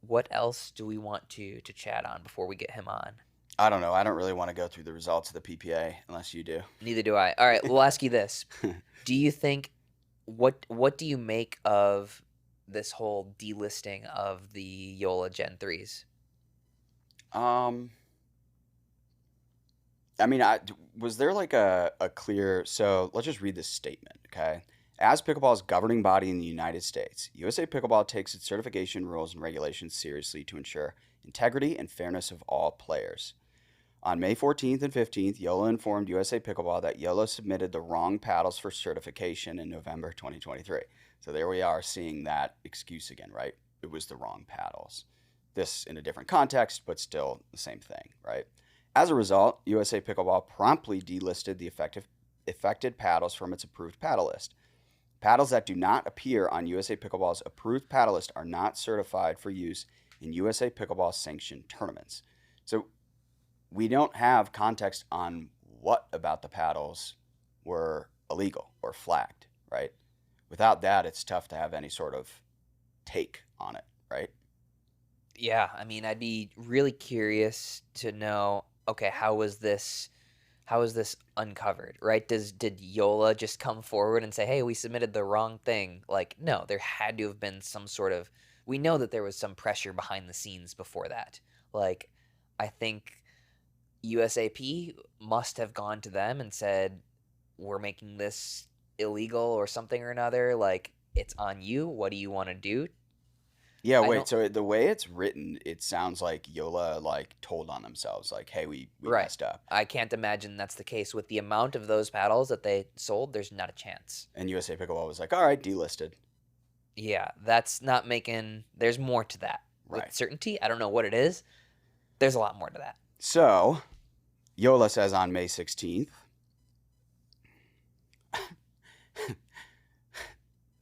Speaker 1: What else do we want to chat on before we get him on?
Speaker 3: I don't know. I don't really want to go through the results of the PPA unless you do.
Speaker 1: Neither do I. All right, we'll ask you this. Do you think what do you make of this whole delisting of the JOOLA Gen 3s?
Speaker 3: I mean, was there like a clear... So let's just read this statement, okay? As pickleball's governing body in the United States, USA Pickleball takes its certification rules and regulations seriously to ensure integrity and fairness of all players. On May 14th and 15th, YOLA informed USA Pickleball that YOLA submitted the wrong paddles for certification in November 2023. So there we are seeing that excuse again, right? It was the wrong paddles. This in a different context, but still the same thing, right? As a result, USA Pickleball promptly delisted the affected paddles from its approved paddle list. Paddles that do not appear on USA Pickleball's approved paddle list are not certified for use in USA Pickleball sanctioned tournaments. So we don't have context on what about the paddles were illegal or flagged, right? Without that, it's tough to have any sort of take on it, right?
Speaker 1: Yeah, I mean, I'd be really curious to know, okay, how was this uncovered, right? Did YOLA just come forward and say, hey, we submitted the wrong thing? Like, no, there had to have been some sort of, we know that there was some pressure behind the scenes before that. Like, I think USAP must have gone to them and said, we're making this illegal or something or another. Like, it's on you. What do you want to do?
Speaker 3: Yeah, wait. So the way it's written, it sounds like YOLA told on themselves, like, "Hey, we messed up."
Speaker 1: I can't imagine that's the case with the amount of those paddles that they sold. There's not a chance.
Speaker 3: And USA Pickleball was like, "All right, delisted."
Speaker 1: Yeah, that's not making. There's more to that with
Speaker 3: Right.
Speaker 1: certainty. I don't know what it is. There's a lot more to that.
Speaker 3: So, YOLA says on May 16th.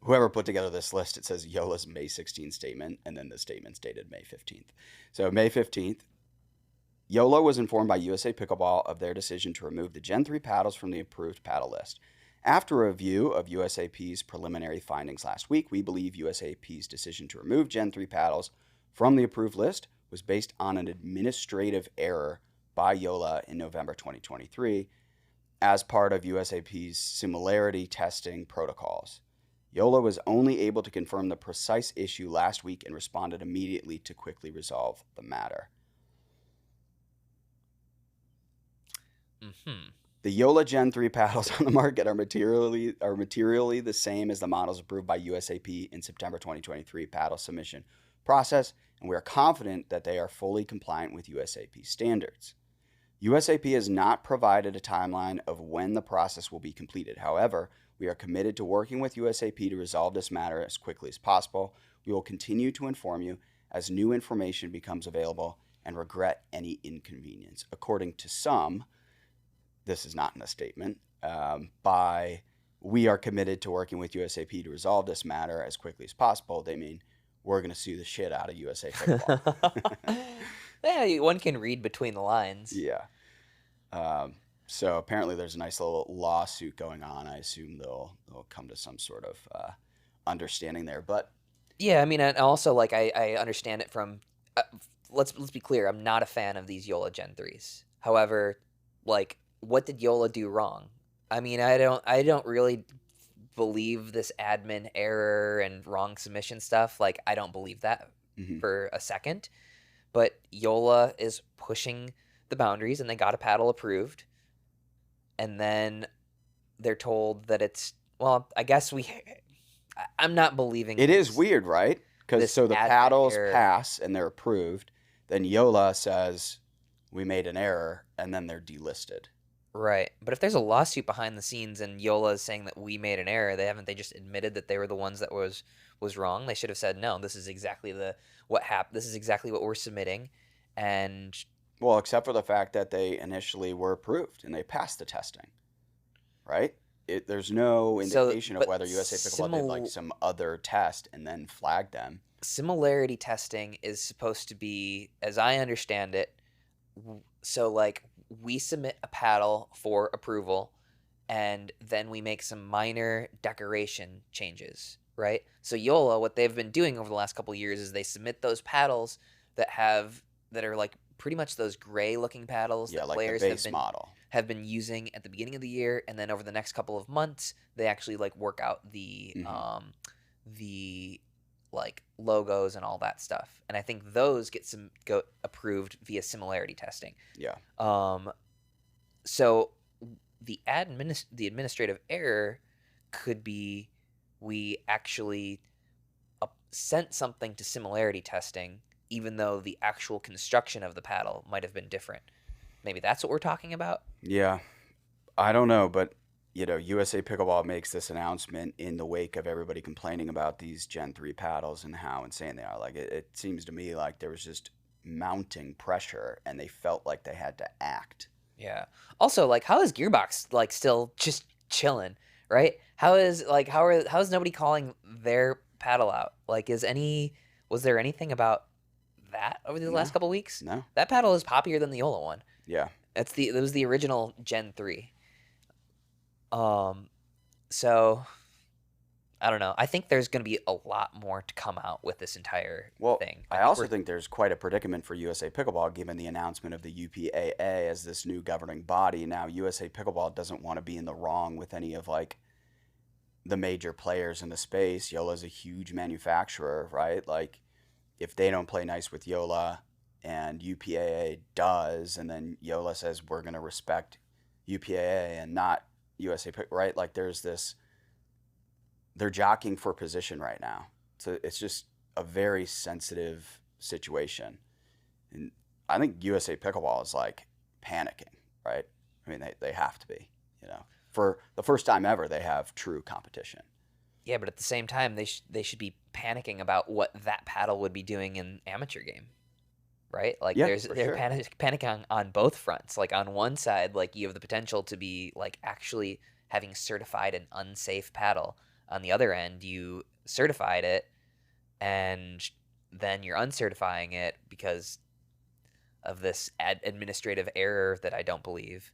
Speaker 3: Whoever put together this list, it says YOLA's May 16th statement, and then the statement's dated May 15th. So May 15th, YOLA was informed by USA Pickleball of their decision to remove the Gen 3 paddles from the approved paddle list. After a review of USAP's preliminary findings last week, we believe USAP's decision to remove Gen 3 paddles from the approved list was based on an administrative error by YOLA in November 2023 as part of USAP's similarity testing protocols. YOLA was only able to confirm the precise issue last week and responded immediately to quickly resolve the matter.
Speaker 1: Mm-hmm.
Speaker 3: The YOLA Gen 3 paddles on the market are materially the same as the models approved by USAP in September 2023 paddle submission process, and we are confident that they are fully compliant with USAP standards. USAP has not provided a timeline of when the process will be completed. However, we are committed to working with USAP to resolve this matter as quickly as possible. We will continue to inform you as new information becomes available and regret any inconvenience. According to some, this is not in a statement, we are committed to working with USAP to resolve this matter as quickly as possible. They mean we're going to sue the shit out of USA Pickleball.
Speaker 1: Yeah, one can read between the lines.
Speaker 3: Yeah. So apparently there's a nice little lawsuit going on. I assume they'll come to some sort of understanding there. But
Speaker 1: yeah, I mean, and also I understand it from. Let's be clear. I'm not a fan of these YOLA Gen 3s. However, what did YOLA do wrong? I mean, I don't really believe this admin error and wrong submission stuff. I don't believe that for a second. But YOLA is pushing the boundaries, and they got a paddle approved. And then they're told that it's, well, I guess I'm not believing
Speaker 3: it is weird, right? Because so the paddles
Speaker 1: error
Speaker 3: pass and they're approved. Then YOLA says we made an error, and then they're delisted.
Speaker 1: Right. But if there's a lawsuit behind the scenes and YOLA is saying that we made an error, they just admitted that they were the ones that was wrong. They should have said, no, this is exactly what happened. This is exactly what we're submitting. And
Speaker 3: well, except for the fact that they initially were approved and they passed the testing, right? There's no indication of whether USA Pickleball did some other test and then flagged them.
Speaker 1: Similarity testing is supposed to be, as I understand it, so we submit a paddle for approval, and then we make some minor decoration changes, right? So YOLA, what they've been doing over the last couple of years is they submit those paddles that are pretty much those gray-looking paddles that players
Speaker 3: the base model
Speaker 1: have been using at the beginning of the year, and then over the next couple of months, they actually work out the logos and all that stuff. And I think those go approved via similarity testing.
Speaker 3: Yeah.
Speaker 1: So the administrative error could be we actually sent something to similarity testing, even though the actual construction of the paddle might have been different. Maybe that's what we're talking about?
Speaker 3: Yeah. I don't know, but USA Pickleball makes this announcement in the wake of everybody complaining about these Gen 3 paddles and how insane they are. Like, it seems to me like there was just mounting pressure and they felt like they had to act.
Speaker 1: Yeah. Also, like, how is Gearbox, like, still just chilling, right? How's nobody calling their paddle out? Like, was there anything about that over the last couple weeks?
Speaker 3: No.
Speaker 1: That paddle is poppier than the YOLA one.
Speaker 3: Yeah.
Speaker 1: It was the original Gen 3. So I don't know. I think there's going to be a lot more to come out with this entire thing.
Speaker 3: I also think there's quite a predicament for USA Pickleball given the announcement of the UPAA as this new governing body. Now, USA Pickleball doesn't want to be in the wrong with any of like the major players in the space. YOLA's a huge manufacturer, right? Like, if they don't play nice with YOLA and UPAA does, and then YOLA says we're going to respect UPAA and not USA, right? Like, there's this, they're jockeying for position right now. So it's just a very sensitive situation. And I think USA Pickleball is like panicking, right? I mean, they have to be, for the first time ever, they have true competition.
Speaker 1: Yeah, but at the same time, they should be panicking about what that paddle would be doing in amateur game, right? Like, they're panicking on both fronts. Like, on one side, like, you have the potential to be like actually having certified an unsafe paddle. On the other end, you certified it, and then you're uncertifying it because of this administrative error that I don't believe.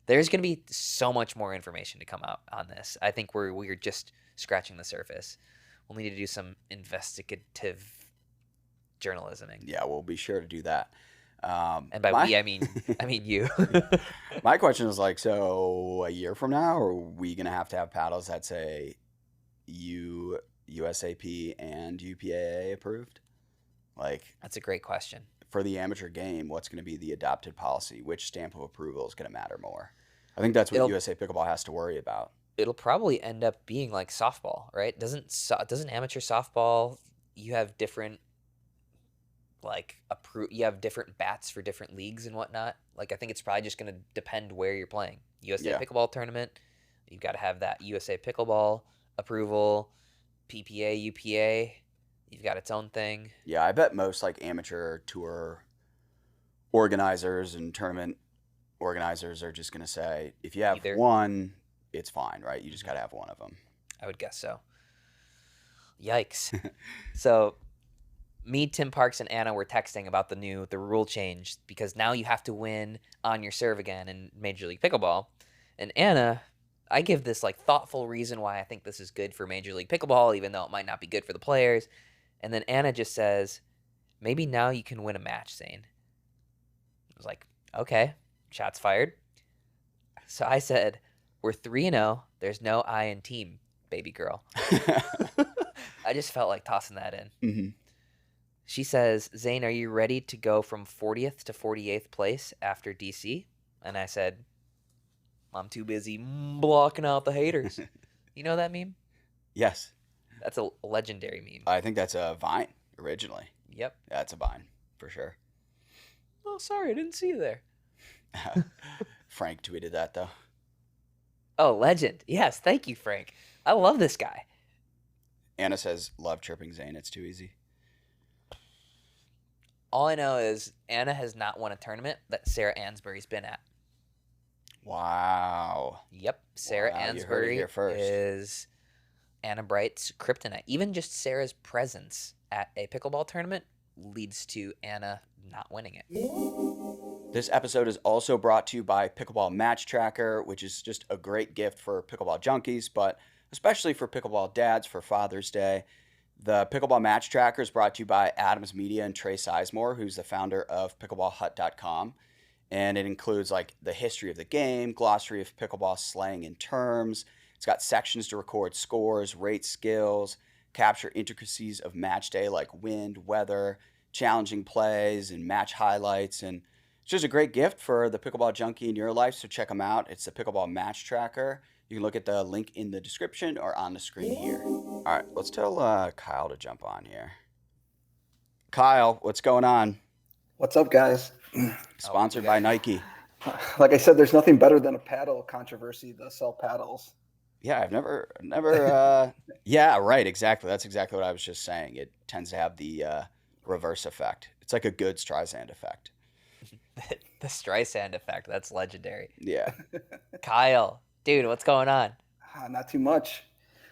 Speaker 1: There's going to be so much more information to come out on this. I think we're just scratching the surface. We'll need to do some investigative journalisming.
Speaker 3: Yeah, we'll be sure to do that.
Speaker 1: And by we, I mean you.
Speaker 3: My question is like, so a year from now, are we going to have paddles that say USAP and UPAA approved? Like,
Speaker 1: that's a great question.
Speaker 3: For the amateur game, what's going to be the adopted policy? Which stamp of approval is going to matter more? I think that's what USA Pickleball has to worry about.
Speaker 1: It'll probably end up being like softball, right? Doesn't amateur softball, you have different you have different bats for different leagues and whatnot. Like, I think it's probably just going to depend where you're playing. USA Pickleball tournament, you've got to have that USA Pickleball approval. PPA, UPA, you've got its own thing.
Speaker 3: Yeah, I bet most like amateur tour organizers and tournament organizers are just going to say, if you have one, it's fine, right? You just got to have one of them.
Speaker 1: I would guess so. Yikes. So me, Tim Parks, and Anna were texting about the rule change, because now you have to win on your serve again in Major League Pickleball. And Anna, I give this like thoughtful reason why I think this is good for Major League Pickleball, even though it might not be good for the players. And then Anna just says, maybe now you can win a match, Zane. I was like, okay, shots fired. So I said, we're 3-0. There's no I in team, baby girl. I just felt like tossing that in.
Speaker 3: Mm-hmm.
Speaker 1: She says, Zane, are you ready to go from 40th to 48th place after DC? And I said, I'm too busy blocking out the haters. You know that meme?
Speaker 3: Yes.
Speaker 1: That's a legendary meme.
Speaker 3: I think that's a Vine originally.
Speaker 1: Yep.
Speaker 3: Yeah, it's a Vine for sure.
Speaker 1: Oh, sorry, I didn't see you there.
Speaker 3: Frank tweeted that, though.
Speaker 1: Oh, legend. Yes, thank you, Frank. I love this guy.
Speaker 3: Anna says, love chirping Zane. It's too easy.
Speaker 1: All I know is Anna has not won a tournament that Sarah Ansbury's been at.
Speaker 3: Wow.
Speaker 1: Yep. Sarah Ansbury is Anna Bright's kryptonite. Even just Sarah's presence at a pickleball tournament leads to Anna not winning it.
Speaker 3: This episode is also brought to you by Pickleball Match Tracker, which is just a great gift for pickleball junkies, but especially for pickleball dads for Father's Day. The Pickleball Match Tracker is brought to you by Adams Media and Trey Sizemore, who's the founder of pickleballhut.com. And it includes like the history of the game, glossary of pickleball slang and terms. It's got sections to record scores, rate skills, capture intricacies of match day like wind, weather, challenging plays, and match highlights. And it's just a great gift for the pickleball junkie in your life, so check them out. It's the Pickleball Match Tracker. You can look at the link in the description or on the screen here. All right, let's tell Kyle to jump on here. Kyle, what's going on?
Speaker 2: What's up, guys?
Speaker 3: Sponsored by Nike.
Speaker 2: Like I said, there's nothing better than a paddle controversy to sell paddles.
Speaker 3: Yeah, I've never, yeah, right, exactly. That's exactly what I was just saying. It tends to have the reverse effect. It's like a good Streisand effect.
Speaker 1: The Streisand effect. That's legendary.
Speaker 3: Yeah.
Speaker 1: Kyle, dude, what's going on?
Speaker 2: Not too much.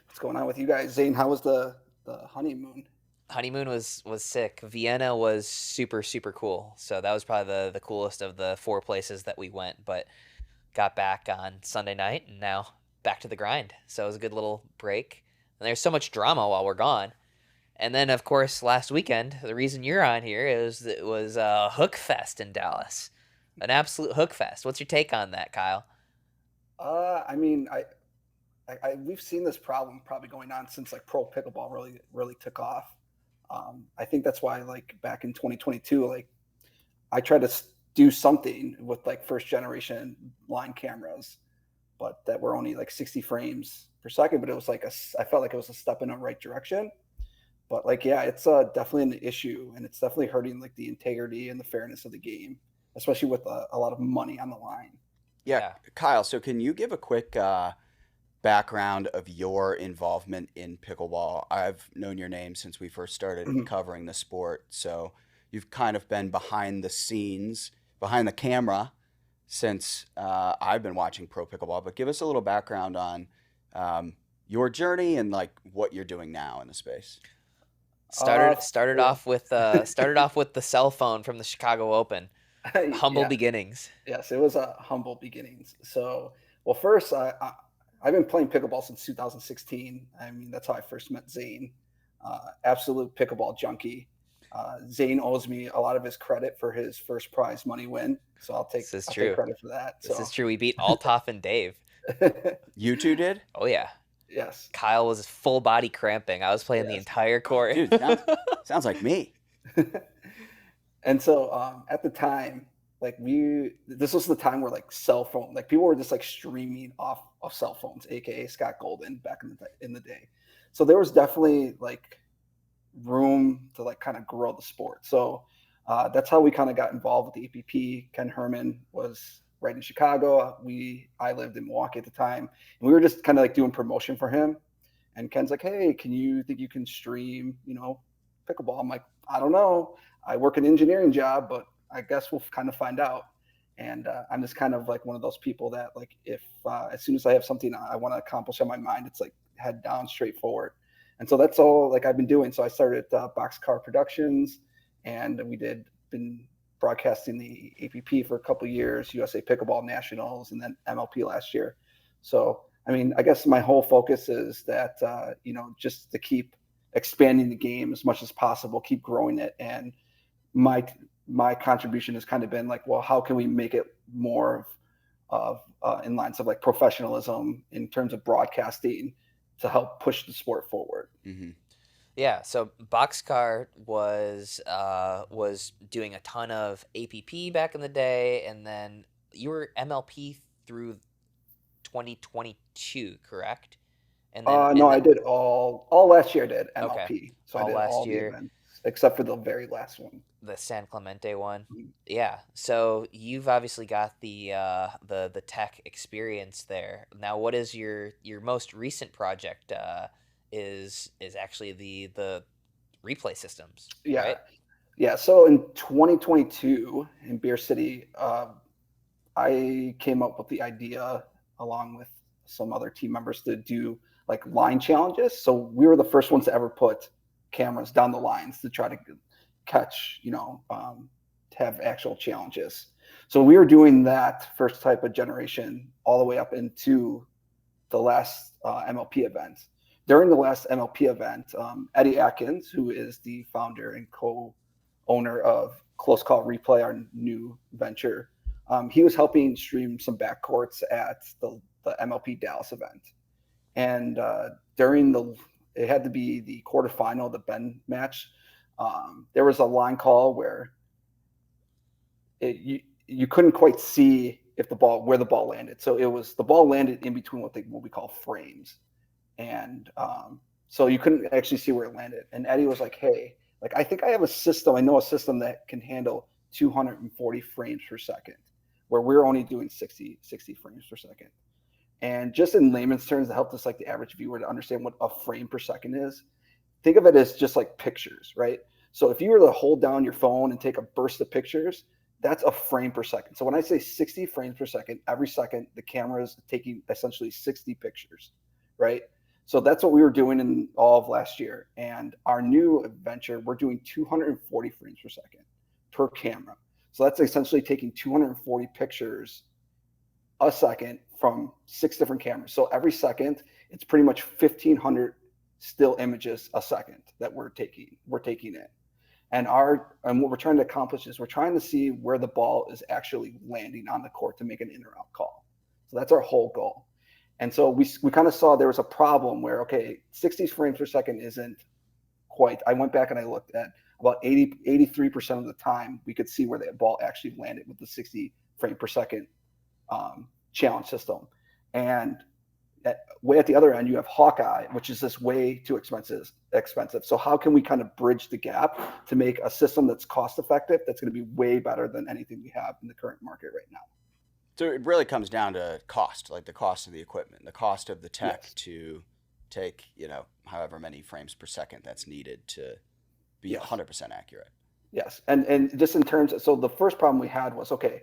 Speaker 2: What's going on with you guys? Zane, how was the honeymoon?
Speaker 1: Honeymoon was sick. Vienna was super cool. So that was probably the coolest of the 4 places that we went. But got back on Sunday night and now back to the grind. So it was a good little break. And there's so much drama while we're gone. And then of course last weekend, the reason you're on here is it was a Hook Fest in Dallas, an absolute Hook Fest. What's your take on that, Kyle?
Speaker 2: I mean, we've seen this problem probably going on since like pro pickleball really took off. I think that's why like back in 2022, like I tried to do something with like first generation line cameras, but that were only like 60 frames per second. But it was like I felt like it was a step in the right direction. But like, yeah, it's definitely an issue, and it's definitely hurting like the integrity and the fairness of the game, especially with a lot of money on the line.
Speaker 3: Yeah,
Speaker 1: Yeah.
Speaker 3: Kyle, so can you give a quick background of your involvement in pickleball? I've known your name since we first started
Speaker 2: Mhm.
Speaker 3: covering the sport, so you've kind of been behind the scenes, behind the camera since I've been watching pro pickleball. But give us a little background on your journey and like what you're doing now in the space.
Speaker 1: Started
Speaker 2: Well,
Speaker 1: off with the cell phone from the Chicago Open. Humble
Speaker 2: yeah,
Speaker 1: beginnings.
Speaker 2: yes, it was a humble beginnings. So, well, first, I've been playing pickleball since 2016. I mean, that's how I first met Zane. Absolute pickleball junkie. Zane owes me a lot of his credit for his first prize money win, so
Speaker 1: This is
Speaker 2: I'll take
Speaker 1: true.
Speaker 2: credit for that.
Speaker 1: This is
Speaker 2: So,
Speaker 1: true. We beat Altoff and Dave.
Speaker 3: You two did?
Speaker 1: Oh yeah.
Speaker 2: yes,
Speaker 1: Kyle was full body cramping. I was playing the
Speaker 2: yes.
Speaker 1: entire court.
Speaker 3: Dude, sounds like me.
Speaker 2: And so at the time, like this was the time where like cell phone, like people were just like streaming off of cell phones, aka Scott Golden back in the day. So there was definitely like room to like kind of grow the sport. So that's how we kind of got involved with the APP. Ken Herman was right in Chicago. I lived in Milwaukee at the time, and we were just kind of like doing promotion for him. And Ken's like, "Hey, can you think you can stream, pickleball?" I'm like, "I don't know. I work an engineering job, but I guess we'll kind of find out." And I'm just kind of like one of those people that like if as soon as I have something I want to accomplish on my mind, it's like head down, straightforward. And so that's all like I've been doing. So I started Boxcar Productions, and been broadcasting the APP for a couple of years, USA Pickleball Nationals, and then MLP last year. So I mean, I guess my whole focus is that just to keep expanding the game as much as possible, keep growing it, and my contribution has kind of been like, well, how can we make it more of in lines of like professionalism in terms of broadcasting to help push the sport forward.
Speaker 3: Hmm.
Speaker 1: Yeah, so Boxcar was doing a ton of APP back in the day, and then you were MLP through 2022, correct?
Speaker 2: No, I did all last year. I did
Speaker 1: Okay,
Speaker 2: MLP, so I
Speaker 1: all
Speaker 2: did
Speaker 1: last
Speaker 2: all the
Speaker 1: year,
Speaker 2: events except for the very last one.
Speaker 1: the San Clemente one.
Speaker 2: Mhm.
Speaker 1: Yeah, so you've obviously got the tech experience there. Now, what is your most recent project? Is actually the replay systems,
Speaker 2: Yeah,
Speaker 1: right?
Speaker 2: yeah. So in 2022 in Beer City, I came up with the idea along with some other team members to do like line challenges. So we were the first ones to ever put cameras down the lines to try to catch, to have actual challenges. So we were doing that first type of generation all the way up into the last MLP event. During the last MLP event, Eddie Atkins, who is the founder and co-owner of Close Call Replay, our new venture, he was helping stream some backcourts at the MLP Dallas event. And it had to be the quarterfinal, the Ben match. There was a line call where you couldn't quite see where the ball landed. So the ball landed in between what we call frames, and so you couldn't actually see where it landed. And Eddie was like, "Hey, like I think I have a system. I know a system that can handle 240 frames per second. where we're only doing 60 frames per second. And just in layman's terms, to help us like the average viewer to understand what a frame per second is, think of it as just like pictures, right? So if you were to hold down your phone and take a burst of pictures, that's a frame per second. So when I say 60 frames per second, every second the camera is taking essentially 60 pictures, right? So that's what we were doing in all of last year. And our new venture, we're doing 240 frames per second per camera. So that's essentially taking 240 pictures a second from 6 different cameras. So every second, it's pretty much 1,500 still images a second that we're taking in. And what we're trying to accomplish is we're trying to see where the ball is actually landing on the court to make an in or out call. So that's our whole goal. And so we kind of saw there was a problem where, okay, 60 frames per second isn't quite. I went back and I looked at about 83% of the time we could see where the ball actually landed with the 60 frame per second challenge system. And way at the other end, you have Hawkeye, which is this way too expensive. So how can we kind of bridge the gap to make a system that's cost effective, that's going to be way better than anything we have in the current market right now?
Speaker 3: So it really comes down to cost, like the cost of the equipment, the cost of the tech
Speaker 2: Yes.
Speaker 3: to take, however many frames per second that's needed to be
Speaker 2: Yes.
Speaker 3: 100% accurate.
Speaker 2: Yes. And just in terms of, so the first problem we had was, okay,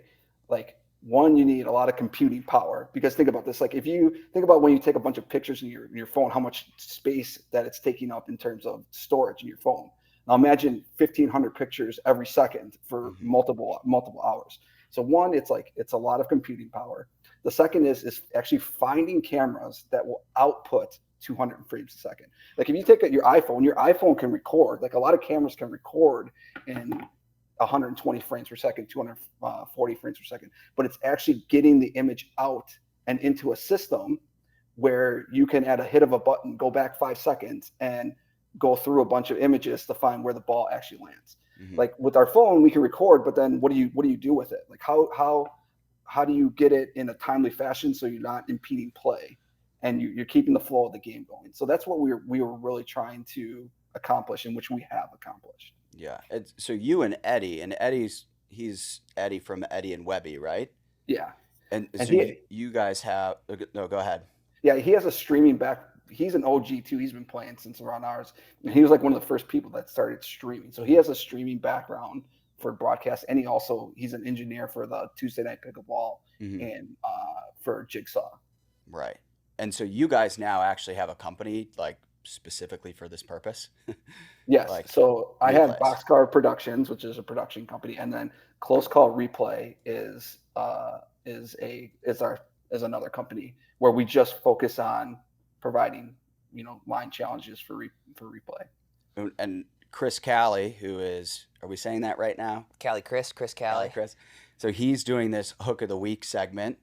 Speaker 2: like one, you need a lot of computing power, because think about this. Like if you think about when you take a bunch of pictures in your phone, how much space that it's taking up in terms of storage in your phone. Now imagine 1,500 pictures every second for multiple hours. So one, it's a lot of computing power. The second is actually finding cameras that will output 200 frames a second. Like if you take your iPhone can record, like a lot of cameras can record in 120 frames per second, 240 frames per second, but it's actually getting the image out and into a system where you can, at a hit of a button, go back 5 seconds and go through a bunch of images to find where the ball actually lands. Like with our phone, we can record, but then what do you do with it? Like how do you get it in a timely fashion so you're not impeding play and you're keeping the flow of the game going? So that's what we were really trying to accomplish, and which we have accomplished.
Speaker 3: Yeah. So you and Eddie, and he's Eddie from Eddie and Webby, right?
Speaker 2: Yeah.
Speaker 3: And so you guys have, no, go ahead.
Speaker 2: Yeah, he has a streaming back. He's an OG too. He's been playing since around ours. And he was like one of the first people that started streaming. So he has a streaming background for broadcast. And he's an engineer for the Tuesday Night Pickleball and for Jigsaw.
Speaker 3: Right. And so you guys now actually have a company like specifically for this purpose?
Speaker 2: Yes.
Speaker 3: Like
Speaker 2: so I have
Speaker 3: replays.
Speaker 2: Boxcar Productions, which is a production company, and then Close Call Replay is another company where we just focus on providing line challenges for replay.
Speaker 3: And Chris Callie, who is, are we saying that right now?
Speaker 1: Chris Callie.
Speaker 3: Chris. So he's doing this Hook of the Week segment,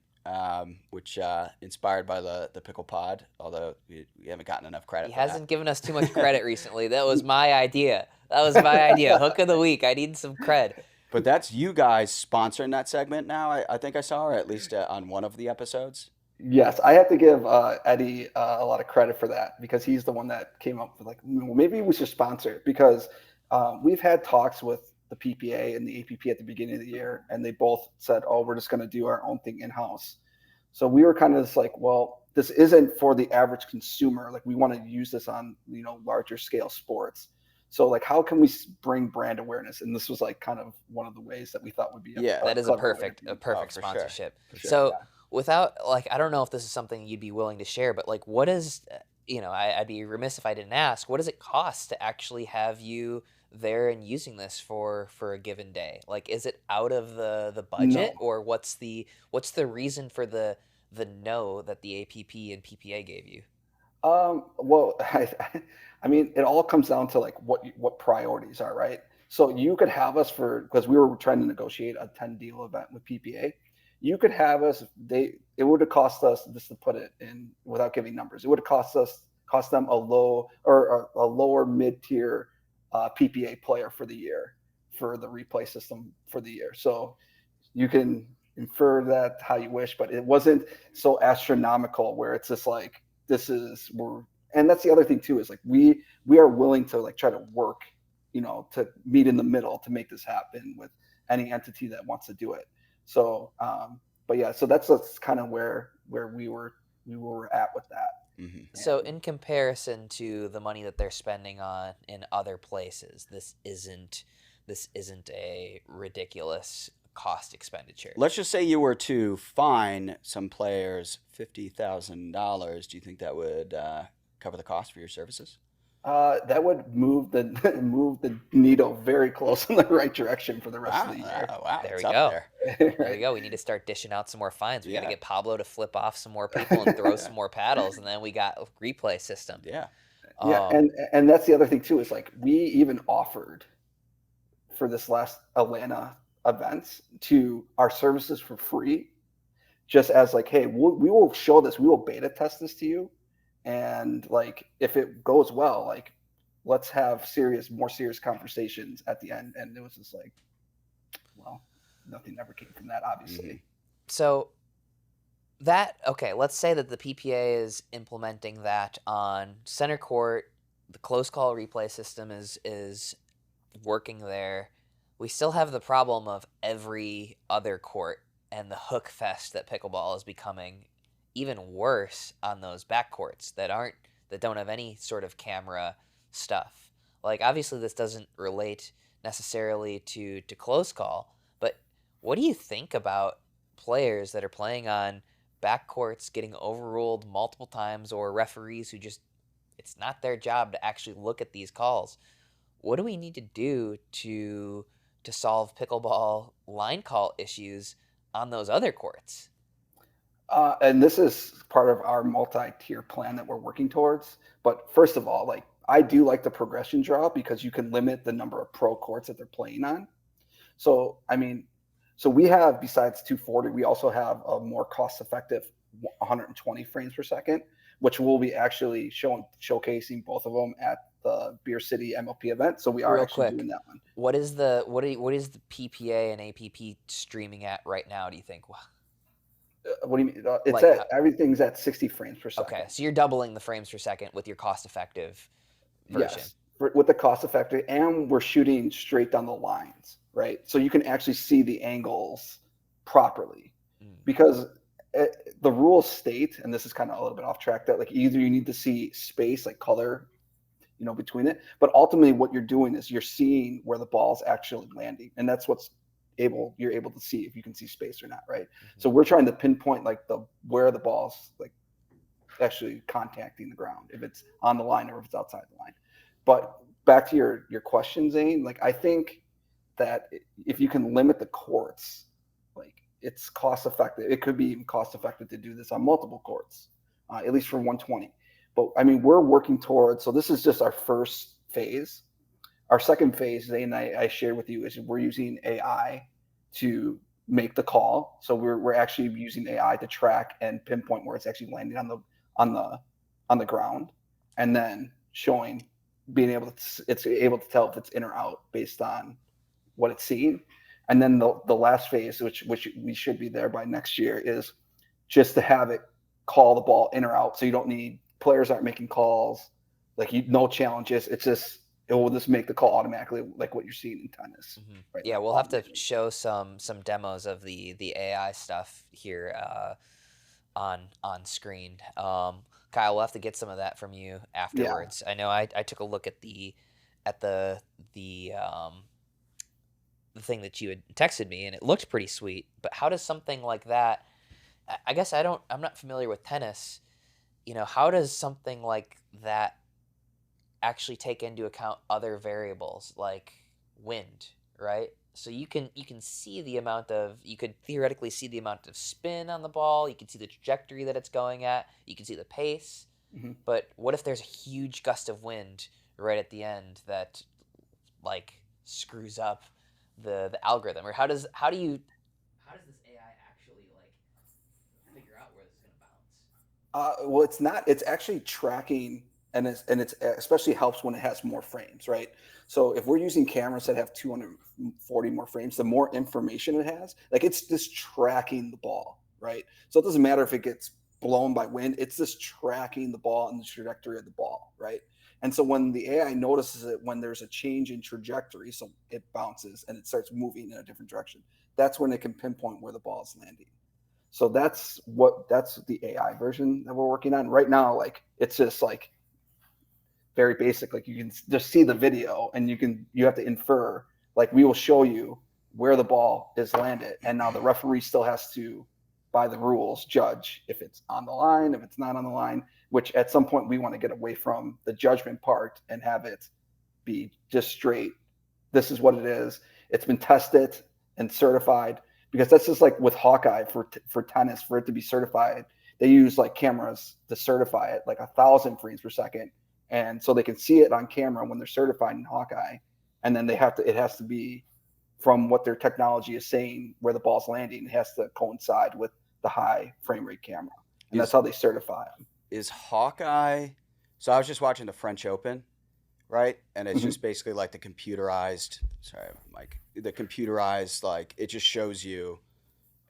Speaker 3: which inspired by the Pickle Pod, although we haven't gotten enough credit
Speaker 1: He
Speaker 3: for
Speaker 1: hasn't
Speaker 3: that.
Speaker 1: given us too much credit recently. That was my idea. Hook of the Week. I need some cred.
Speaker 3: But that's you guys sponsoring that segment now, I think I saw, or at least on one of the episodes.
Speaker 2: Yes, I have to give Eddie a lot of credit for that, because he's the one that came up with like, maybe we should sponsor it, because we've had talks with the PPA and the APP at the beginning of the year, and they both said, oh, we're just going to do our own thing in-house. So we were kind of just like, well, this isn't for the average consumer. Like we want to use this on, larger scale sports. So like, how can we bring brand awareness? And this was like kind of one of the ways that we thought would be.
Speaker 1: That is a perfect sponsorship. Sure. So without, like, I don't know if this is something you'd be willing to share, but like, what is, I'd be remiss if I didn't ask, what does it cost to actually have you there and using this for a given day? Like, is it out of the budget?
Speaker 2: No.
Speaker 1: Or what's the reason for the no that the APP and PPA gave you?
Speaker 2: Well, I mean, it all comes down to like what priorities are, right? So you could have us because we were trying to negotiate a 10 deal event with PPA. You could have us, it would have cost us, just to put it in without giving numbers, it would have cost them a lower mid-tier PPA player for the year, for the replay system for the year. So you can infer that how you wish, but it wasn't so astronomical where it's just like, and that's the other thing too, is like we are willing to like try to work, to meet in the middle to make this happen with any entity that wants to do it. So, but yeah, so that's kind of where we were at with that.
Speaker 1: So in comparison to the money that they're spending on in other places, this isn't a ridiculous cost expenditure.
Speaker 3: Let's just say you were to fine some players $50,000. Do you think that would cover the cost for your services?
Speaker 2: That would move the needle very close in the right direction for the rest of the year.
Speaker 3: Wow,
Speaker 1: There
Speaker 3: it's
Speaker 1: we
Speaker 3: up
Speaker 1: go.
Speaker 3: there.
Speaker 1: There we go. We need to start dishing out some more fines. We got to
Speaker 3: Yeah.
Speaker 1: get Pablo to flip off some more people and throw some more paddles, and then we got a replay system.
Speaker 3: Yeah.
Speaker 2: Yeah, and that's the other thing too, is like we even offered for this last Atlanta events to our services for free, just as like, hey, we will show this, we will beta test this to you, and like if it goes well, like let's have more serious conversations at the end. And it was just like, well, nothing ever came from that, obviously.
Speaker 1: So okay, let's say that the PPA is implementing that on center court. The close call replay system is working there. We still have the problem of every other court and the hook fest that pickleball is becoming even worse on those backcourts that don't have any sort of camera stuff. Like obviously this doesn't relate necessarily to close call, but what do you think about players that are playing on backcourts getting overruled multiple times, or referees who just, it's not their job to actually look at these calls? What do we need to do to solve pickleball line call issues on those other courts?
Speaker 2: And this is part of our multi-tier plan that we're working towards. But first of all, like I do like the progression draw because you can limit the number of pro courts that they're playing on. So, I mean, so we have, besides 240, we also have a more cost-effective 120 frames per second, which we'll be actually showcasing both of them at the Beer City MLP event. So we are doing that one.
Speaker 1: What is the PPA and APP streaming at right now, do you think?
Speaker 2: What do you mean? It's everything's at 60 frames per second.
Speaker 1: Okay, so you're doubling the frames per second with your cost-effective version.
Speaker 2: Yes, with the cost-effective, and we're shooting straight down the lines, right? So you can actually see the angles properly, because the rules state, and this is kind of a little bit off track, that like either you need to see space, like color, between it, but ultimately what you're doing is you're seeing where the ball's actually landing, and that's you're able to see if you can see space or not, right? So we're trying to pinpoint like where the ball's like actually contacting the ground, if it's on the line or if it's outside the line. But back to your question, Zane, like I think that if you can limit the courts, like it's cost effective. It could be even cost effective to do this on multiple courts, at least for 120. But I mean, we're working towards, so this is just our first phase. Our second phase, Zane and I shared with you, is we're using AI to make the call. So we're actually using AI to track and pinpoint where it's actually landing on the ground, and then it's able to tell if it's in or out based on what it's seeing. And then the last phase, which we should be there by next year, is just to have it call the ball in or out. So you don't need, players aren't making calls, like no challenges. It will just make the call automatically, like what you're seeing in tennis.
Speaker 1: Right? Yeah, we'll have to show some demos of the AI stuff here on screen. Kyle, we'll have to get some of that from you afterwards. Yeah. I know I took a look at the thing that you had texted me, and it looked pretty sweet. But how does something like that? I guess I'm not familiar with tennis. How does something like that actually take into account other variables like wind, right? So you can see you could theoretically see the amount of spin on the ball. You can see the trajectory that it's going at. You can see the pace. But what if there's a huge gust of wind right at the end that like screws up the algorithm? Or how does this AI actually like figure out where this is going to bounce?
Speaker 2: Well, it's not. It's actually tracking. And it's especially helps when it has more frames, right? So if we're using cameras that have 240 more frames, the more information it has, like it's just tracking the ball, right? So it doesn't matter if it gets blown by wind, it's just tracking the ball and the trajectory of the ball, right? And so when the AI notices it, when there's a change in trajectory, so it bounces and it starts moving in a different direction, that's when it can pinpoint where the ball is landing. So that's the AI version that we're working on right now. Like it's just like very basic. Like you can just see the video and you have to infer. Like we will show you where the ball is landed, and now the referee still has to, by the rules, judge if it's on the line, if it's not on the line. Which at some point we want to get away from the judgment part and have it be just straight. This is what it is. It's been tested and certified, because that's just like with Hawkeye for tennis. For it to be certified, they use like cameras to certify it, like 1,000 frames per second, and so they can see it on camera when they're certified in Hawkeye, and then it has to be from what their technology is saying where the ball's landing. It has to coincide with the high frame rate camera, and that's how they certify them.
Speaker 3: Is Hawkeye? So I was just watching the French Open, right? And it's just basically like the computerized. Sorry, Mike. The computerized, like it just shows you,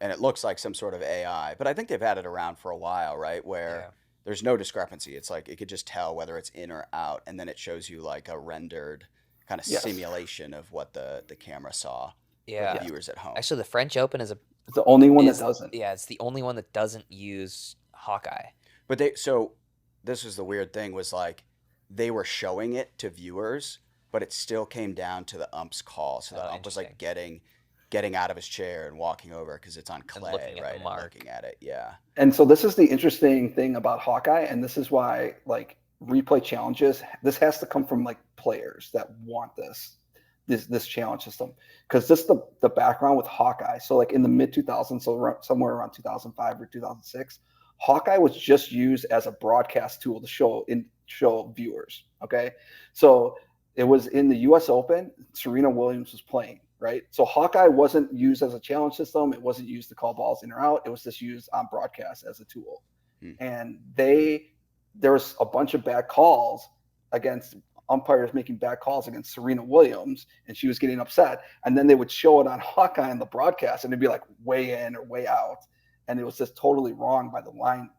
Speaker 3: and it looks like some sort of AI. But I think they've had it around for a while, right? Where there's no discrepancy. It's like it could just tell whether it's in or out, and then it shows you like a rendered kind of simulation of what the camera saw.
Speaker 1: Yeah.
Speaker 3: For the viewers at home.
Speaker 1: Actually, the French Open it's
Speaker 2: the only one that doesn't.
Speaker 1: Yeah, it's the only one that doesn't use Hawkeye.
Speaker 3: But this was the weird thing, was like they were showing it to viewers, but it still came down to the ump's call. So the ump was like getting out of his chair and walking over because it's on clay, right? And looking at it, yeah. And
Speaker 2: so this is the interesting thing about Hawkeye, and this is why like replay challenges, this has to come from like players that want this challenge system, because this is the background with Hawkeye. So like in the mid 2000s, so somewhere around 2005 or 2006. Hawkeye was just used as a broadcast tool to show viewers. Okay, so it was in the U.S. Open. Serena Williams was playing, right? So Hawkeye wasn't used as a challenge system. It wasn't used to call balls in or out. It was just used on broadcast as a tool. And there was a bunch of bad calls against umpires making bad calls against Serena Williams, and she was getting upset. And then they would show it on Hawkeye on the broadcast, and it'd be like way in or way out. And it was just totally wrong by the line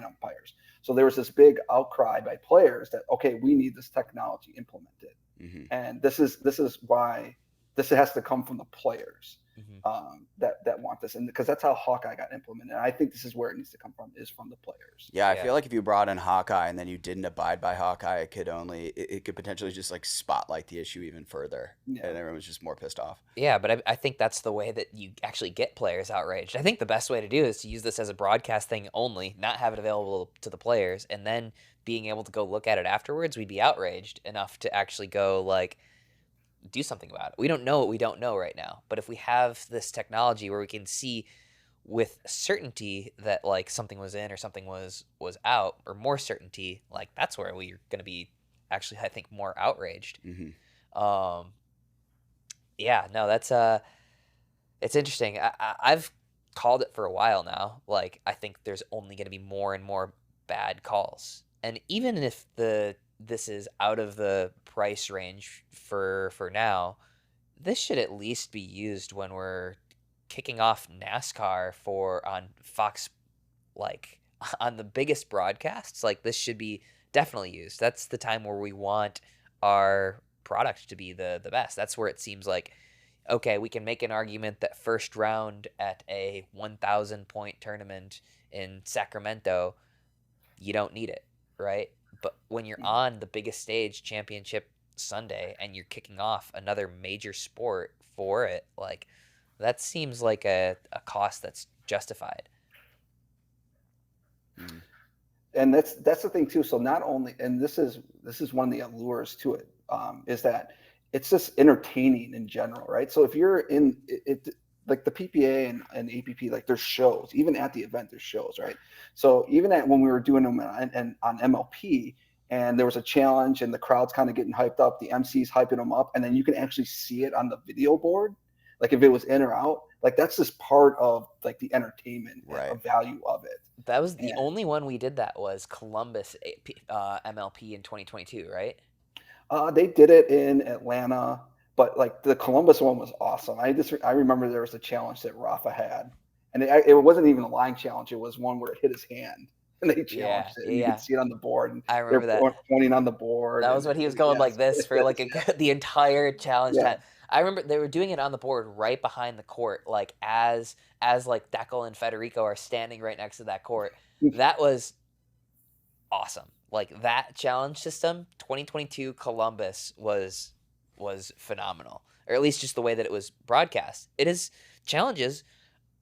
Speaker 2: umpires. So there was this big outcry by players that, okay, we need this technology implemented. And this is why this has to come from the players that want this, and because that's how Hawkeye got implemented. And I think this is where it needs to come from, is from the players.
Speaker 3: Yeah, I feel like if you brought in Hawkeye and then you didn't abide by Hawkeye, it could potentially just like spotlight the issue even further, and everyone was just more pissed off.
Speaker 1: Yeah, but I think that's the way that you actually get players outraged. I think the best way to do is to use this as a broadcast thing only, not have it available to the players, and then being able to go look at it afterwards. We'd be outraged enough to actually go like do something about it. We don't know what we don't know right now, but if we have this technology where we can see with certainty that like something was in or something was out, or more certainty, like that's where we're going to be actually, I think, more outraged. Yeah, no, that's it's interesting. I've called it for a while now. Like I think there's only going to be more and more bad calls, and even if this is out of the price range for now, this should at least be used when we're kicking off NASCAR on Fox, like on the biggest broadcasts. Like this should be definitely used. That's the time where we want our product to be the best. That's where it seems like, okay, we can make an argument that first round at a 1,000 point tournament in Sacramento, you don't need it, right? But when you're on the biggest stage, Championship Sunday, and you're kicking off another major sport for it, like that seems like a cost that's justified.
Speaker 2: And that's the thing too. So not only, and this is one of the allures to it, is that it's just entertaining in general, right? So if you're in it, like the PPA and APP, like there's shows, even at the event, there's shows, right? So even when we were doing them on MLP, and there was a challenge and the crowd's kind of getting hyped up, the MC's hyping them up, and then you can actually see it on the video board, like if it was in or out, like that's just part of like the entertainment value of it.
Speaker 1: That was the only one we did that was Columbus MLP in 2022, right?
Speaker 2: They did it in Atlanta, but like the Columbus one was awesome. I remember there was a challenge that Rafa had, and it wasn't even a line challenge. It was one where it hit his hand, and they challenged it. And you could see it on the board. And
Speaker 1: I remember that
Speaker 2: pointing on the board.
Speaker 1: That was when he was going like this for like the entire challenge.
Speaker 2: Yeah.
Speaker 1: I remember they were doing it on the board right behind the court, like as like Deckel and Federico are standing right next to that court. That was awesome. Like that challenge system, 2022 Columbus was phenomenal, or at least just the way that it was broadcast. It is challenges,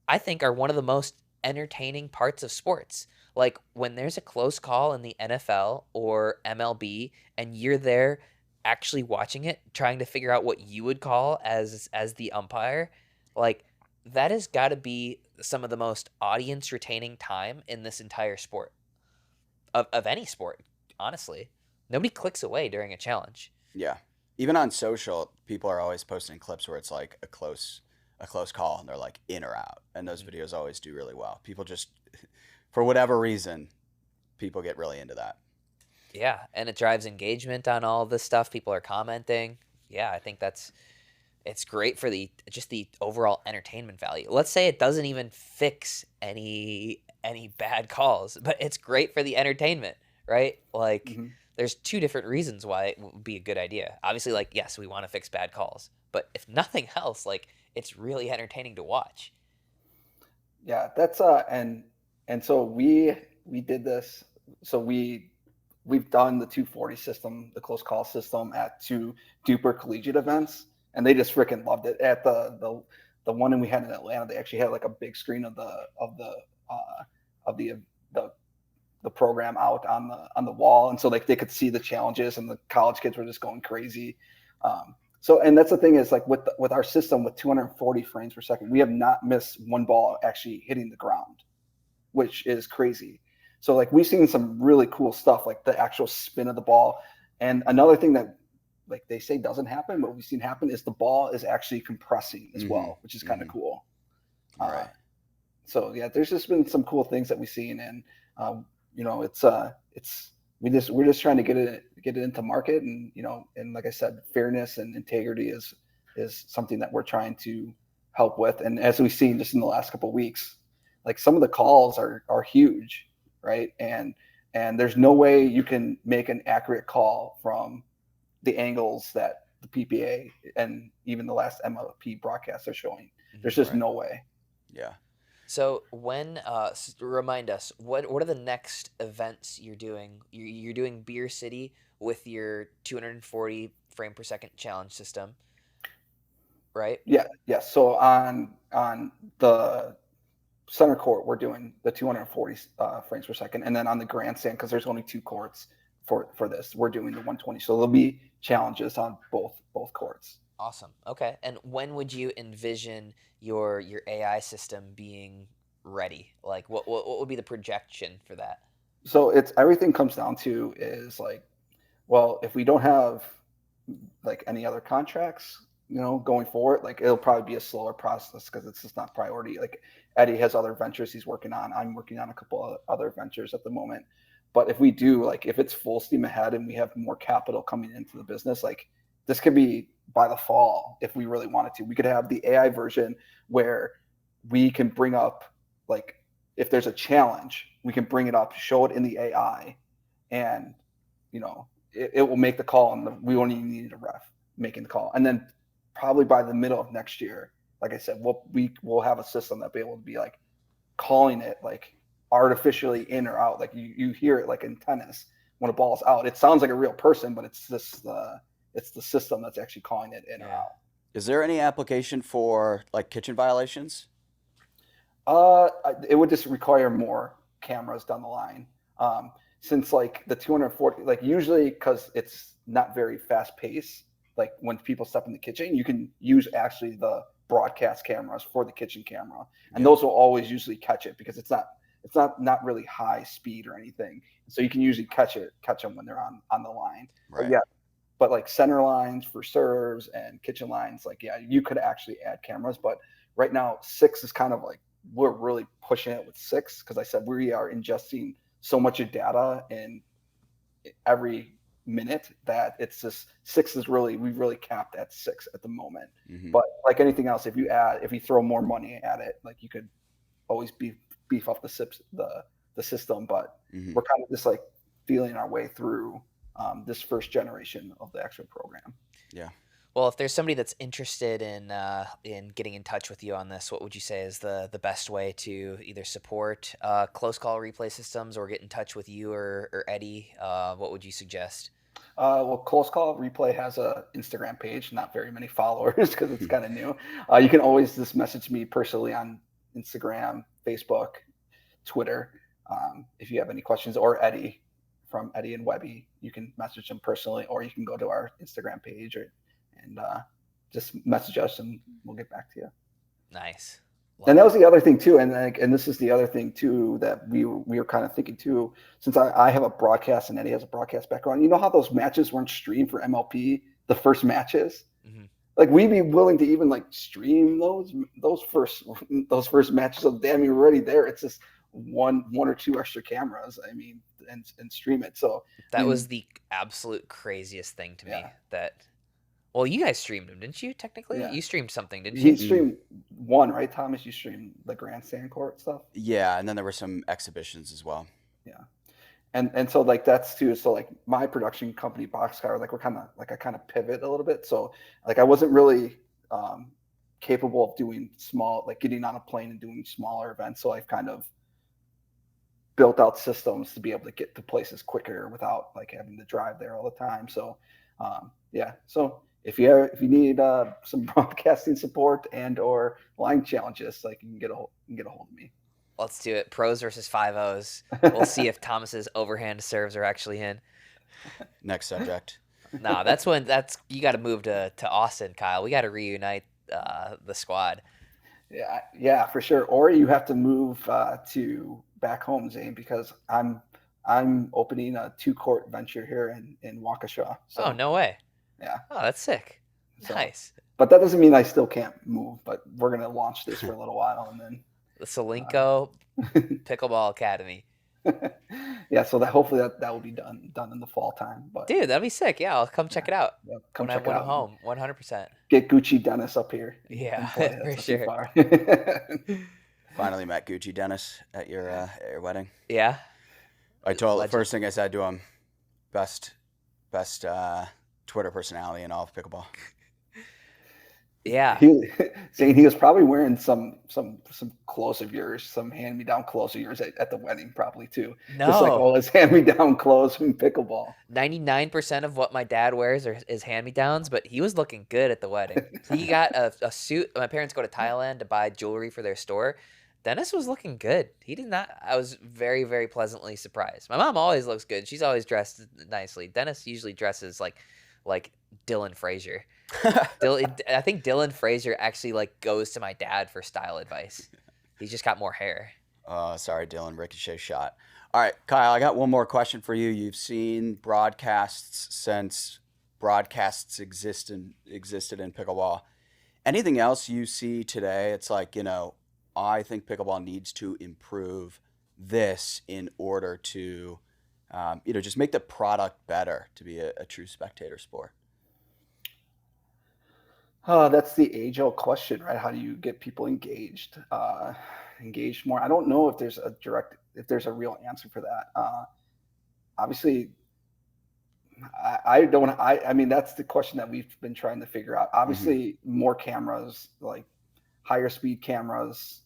Speaker 1: I think, are one of the most entertaining parts of sports. Like when there's a close call in the NFL or MLB and you're there actually watching it, trying to figure out what you would call as the umpire, like that has got to be some of the most audience retaining time in this entire sport. Of any sport, honestly. Nobody clicks away during a challenge.
Speaker 3: Yeah. Even on social, people are always posting clips where it's like a close call and they're like in or out. And those videos always do really well. People just, for whatever reason, people get really into that.
Speaker 1: Yeah, and it drives engagement on all this stuff. People are commenting. Yeah, I think it's great for the overall entertainment value. Let's say it doesn't even fix any bad calls, but it's great for the entertainment, right? Like there's two different reasons why it would be a good idea. Obviously, like, yes, we want to fix bad calls, but if nothing else, like it's really entertaining to watch.
Speaker 2: Yeah, that's and so we did this. So we've done the 240 system, the close call system at 2 DUPR collegiate events, and they just freaking loved it. At the one we had in Atlanta, they actually had like a big screen of the program out on the wall, and so like they could see the challenges, and the college kids were just going crazy. So, and that's the thing is like with our system with 240 frames per second, we have not missed one ball actually hitting the ground, which is crazy. So like we've seen some really cool stuff, like the actual spin of the ball. And another thing that like they say doesn't happen, but we've seen happen is the ball is actually compressing as well, which is kind of cool.
Speaker 3: Right.
Speaker 2: So yeah, there's just been some cool things that we've seen, and you know, we're just trying to get it into market, and you know, and like I said, fairness and integrity is something that we're trying to help with. And as we've seen just in the last couple of weeks, like some of the calls are huge, right? And there's no way you can make an accurate call from the angles that the PPA and even the last MLP broadcasts are showing. There's just no way.
Speaker 3: Yeah.
Speaker 1: So when remind us what are the next events you're doing? You're doing Beer City with your 240 frame per second challenge system, right?
Speaker 2: Yeah. So on the center court, we're doing the 240 frames per second, and then on the grandstand, because there's only 2 courts for this, we're doing the 120. So there'll be challenges on both courts.
Speaker 1: Awesome. Okay. And when would you envision your AI system being ready? Like what would be the projection for that?
Speaker 2: So it's everything comes down to is like, well, if we don't have like any other contracts, you know, going forward, like it'll probably be a slower process because it's just not priority. Like Eddie has other ventures he's working on. I'm working on a couple of other ventures at the moment. But if we do, like if it's full steam ahead and we have more capital coming into the business, like this could be by the fall if we really wanted to. We could have the AI version where we can bring up, like if there's a challenge, we can bring it up, show it in the AI, and you know, it will make the call, and we won't even need a ref making the call. And then probably by the middle of next year, like I said, we'll have a system that'll be able to be like calling it like artificially in or out. Like you hear it like in tennis when a ball's out. It sounds like a real person, but it's the system that's actually calling it in or out.
Speaker 3: Is there any application for like kitchen violations?
Speaker 2: It would just require more cameras down the line. Since like the 240, like usually because it's not very fast paced, like when people step in the kitchen, you can use actually the broadcast cameras for the kitchen camera, and those will always usually catch it because it's not really high speed or anything. So you can usually catch them when they're on the line.
Speaker 3: Right.
Speaker 2: But like center lines for serves and kitchen lines, like you could actually add cameras. But right now 6 is kind of like, we're really pushing it with 6 because I said we are ingesting so much data in every minute that it's just 6 is we've really capped at 6 at the moment. But like anything else, if you throw more money at it, like you could always beef up the system. But we're kind of just like feeling our way through this first generation of the actual program.
Speaker 3: Yeah.
Speaker 1: Well, if there's somebody that's interested in getting in touch with you on this, what would you say is the best way to either support close call replay systems or get in touch with you or Eddie? What would you suggest?
Speaker 2: Well, Close Call Replay has a Instagram page, not very many followers because it's kind of new. You can always just message me personally on Instagram, Facebook, Twitter. If you have any questions, or Eddie from Eddie and Webby, you can message them personally, or you can go to our Instagram page and just message us and we'll get back to you.
Speaker 1: Nice.
Speaker 2: And that was the other thing too, and this is the other thing too that we were kind of thinking too. Since I have a broadcast and Eddie has a broadcast background, you know how those matches weren't streamed for MLP, the first matches. Mm-hmm. Like we'd be willing to even like stream those first matches of the day. I mean, we're already there. It's just one or two extra cameras. I mean, and stream it. So
Speaker 1: that was the absolute craziest thing to me. That. Well, you guys streamed them, didn't you? Technically, you streamed something, didn't you?
Speaker 2: He streamed one, right, Thomas? You streamed the grandstand court stuff.
Speaker 3: Yeah, and then there were some exhibitions as well.
Speaker 2: Yeah, and so like that's too. So like my production company, Boxcar, like we're kind of like I kind of pivot a little bit. So like I wasn't really capable of doing small, like getting on a plane and doing smaller events. So I've kind of built out systems to be able to get to places quicker without like having to drive there all the time. So so. If you need some broadcasting support and or line challenges, like you can get a hold of me.
Speaker 1: Let's do it. Pros versus 5-0s. We'll see if Thomas's overhand serves are actually in.
Speaker 3: Next subject.
Speaker 1: No, you got to move to Austin, Kyle. We got to reunite the squad.
Speaker 2: Yeah, for sure. Or you have to move to back home, Zane, because I'm opening a 2-court venture here in Waukesha. So.
Speaker 1: Oh, no way.
Speaker 2: Yeah.
Speaker 1: Oh, that's sick. Nice.
Speaker 2: But that doesn't mean I still can't move, but we're going to launch this for a little while and then.
Speaker 1: The Selinko Pickleball Academy.
Speaker 2: Yeah, so that hopefully that will be done in the fall time. But
Speaker 1: dude, that'd be sick. Yeah, I'll come check it out.
Speaker 2: Yeah,
Speaker 1: when I'm home, 100%.
Speaker 2: Get Gucci Dennis up here.
Speaker 1: Yeah, for sure.
Speaker 3: Finally met Gucci Dennis at your wedding.
Speaker 1: Yeah.
Speaker 3: I told the first thing I said to him, best Twitter personality in all of pickleball.
Speaker 1: Yeah.
Speaker 2: Saying he was probably wearing some clothes of yours, some hand-me-down clothes of yours at the wedding probably too.
Speaker 1: No.
Speaker 2: Just like all his hand-me-down clothes from pickleball.
Speaker 1: 99% of what my dad wears is hand-me-downs, but he was looking good at the wedding. He got a suit. My parents go to Thailand to buy jewelry for their store. Dennis was looking good. He did not. I was very, very pleasantly surprised. My mom always looks good. She's always dressed nicely. Dennis usually dresses like Dylan Frazier. I think Dylan Frazier actually like goes to my dad for style advice. He's just got more hair.
Speaker 3: Sorry, Dylan. Ricochet shot. All right, Kyle, I got one more question for you. You've seen broadcasts since broadcasts existed in pickleball. Anything else you see today? It's like, I think pickleball needs to improve this in order to just make the product better to be a true spectator sport.
Speaker 2: That's the age-old question, right? How do you get people engaged more? I don't know if there's a real answer for that. Obviously, I mean, that's the question that we've been trying to figure out. Obviously, more cameras, like higher speed cameras,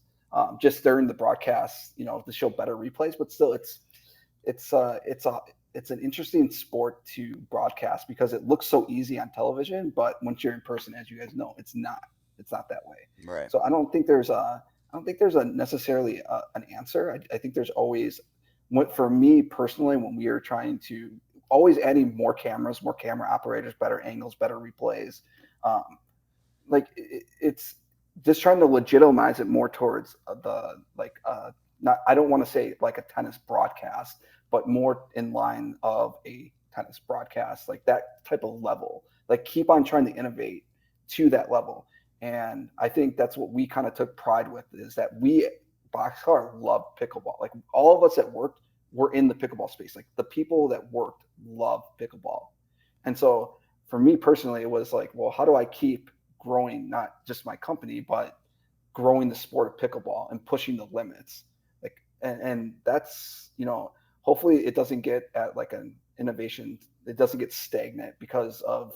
Speaker 2: just during the broadcast, to show better replays. But still, it's an interesting sport to broadcast because it looks so easy on television, but once you're in person, as you guys know, it's not that way.
Speaker 3: Right.
Speaker 2: So I don't think there's necessarily an answer. I think there's always, for me personally, when we are trying to always adding more cameras, more camera operators, better angles, better replays, it's just trying to legitimize it more towards I don't want to say like a tennis broadcast, but more in line of a tennis broadcast, like that type of level, like keep on trying to innovate to that level. And I think that's what we kind of took pride with, is that we, Boxcar, love pickleball. Like all of us that worked were in the pickleball space. Like the people that worked love pickleball. And so for me personally, it was like, well, how do I keep growing, not just my company, but growing the sport of pickleball and pushing the limits? Like, and that's, hopefully it doesn't get at like an innovation. It doesn't get stagnant because of,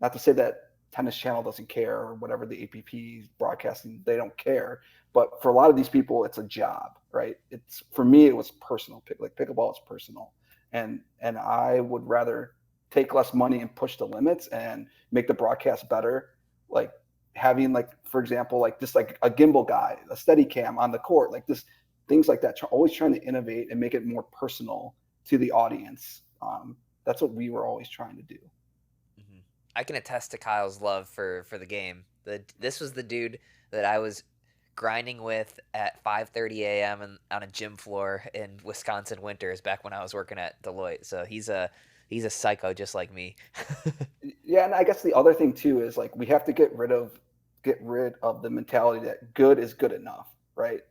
Speaker 2: not to say that Tennis Channel doesn't care or whatever the APP broadcasting, they don't care. But for a lot of these people, it's a job, right? It's, for me, it was personal. Like pickleball is personal, and I would rather take less money and push the limits and make the broadcast better. Like having, like, for example, like just like a gimbal guy, a steady cam on the court, like this, things like that. Always trying to innovate and make it more personal to the audience. That's what we were always trying to do.
Speaker 1: Mm-hmm. I can attest to Kyle's love for the game. This was the dude that I was grinding with at 5:30 a.m. on a gym floor in Wisconsin winters back when I was working at Deloitte. So he's a psycho just like me.
Speaker 2: Yeah, and I guess the other thing too is like we have to get rid of the mentality that good is good enough, right?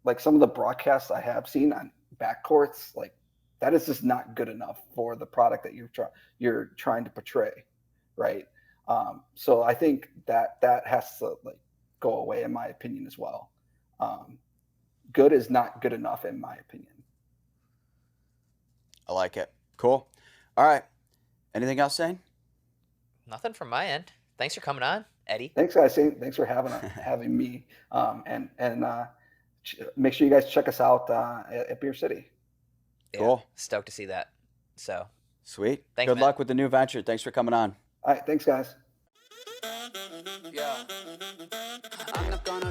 Speaker 2: Like some of the broadcasts I have seen on backcourts, like that is just not good enough for the product that you're trying to portray, right? So I think that has to like go away, in my opinion, as well. Good is not good enough, in my opinion.
Speaker 3: I like it. Cool. All right. Anything else, Zane?
Speaker 1: Nothing from my end. Thanks for coming on, Eddie.
Speaker 2: Thanks, guys. Thanks for having me. And make sure you guys check us out at Beer City.
Speaker 1: Yeah,
Speaker 3: cool.
Speaker 1: Stoked to see that. So
Speaker 3: sweet.
Speaker 1: Thanks,
Speaker 3: Good
Speaker 1: man.
Speaker 3: luck with the new venture. Thanks for coming on.
Speaker 2: All right. Thanks, guys.
Speaker 4: Yeah. I'm not gonna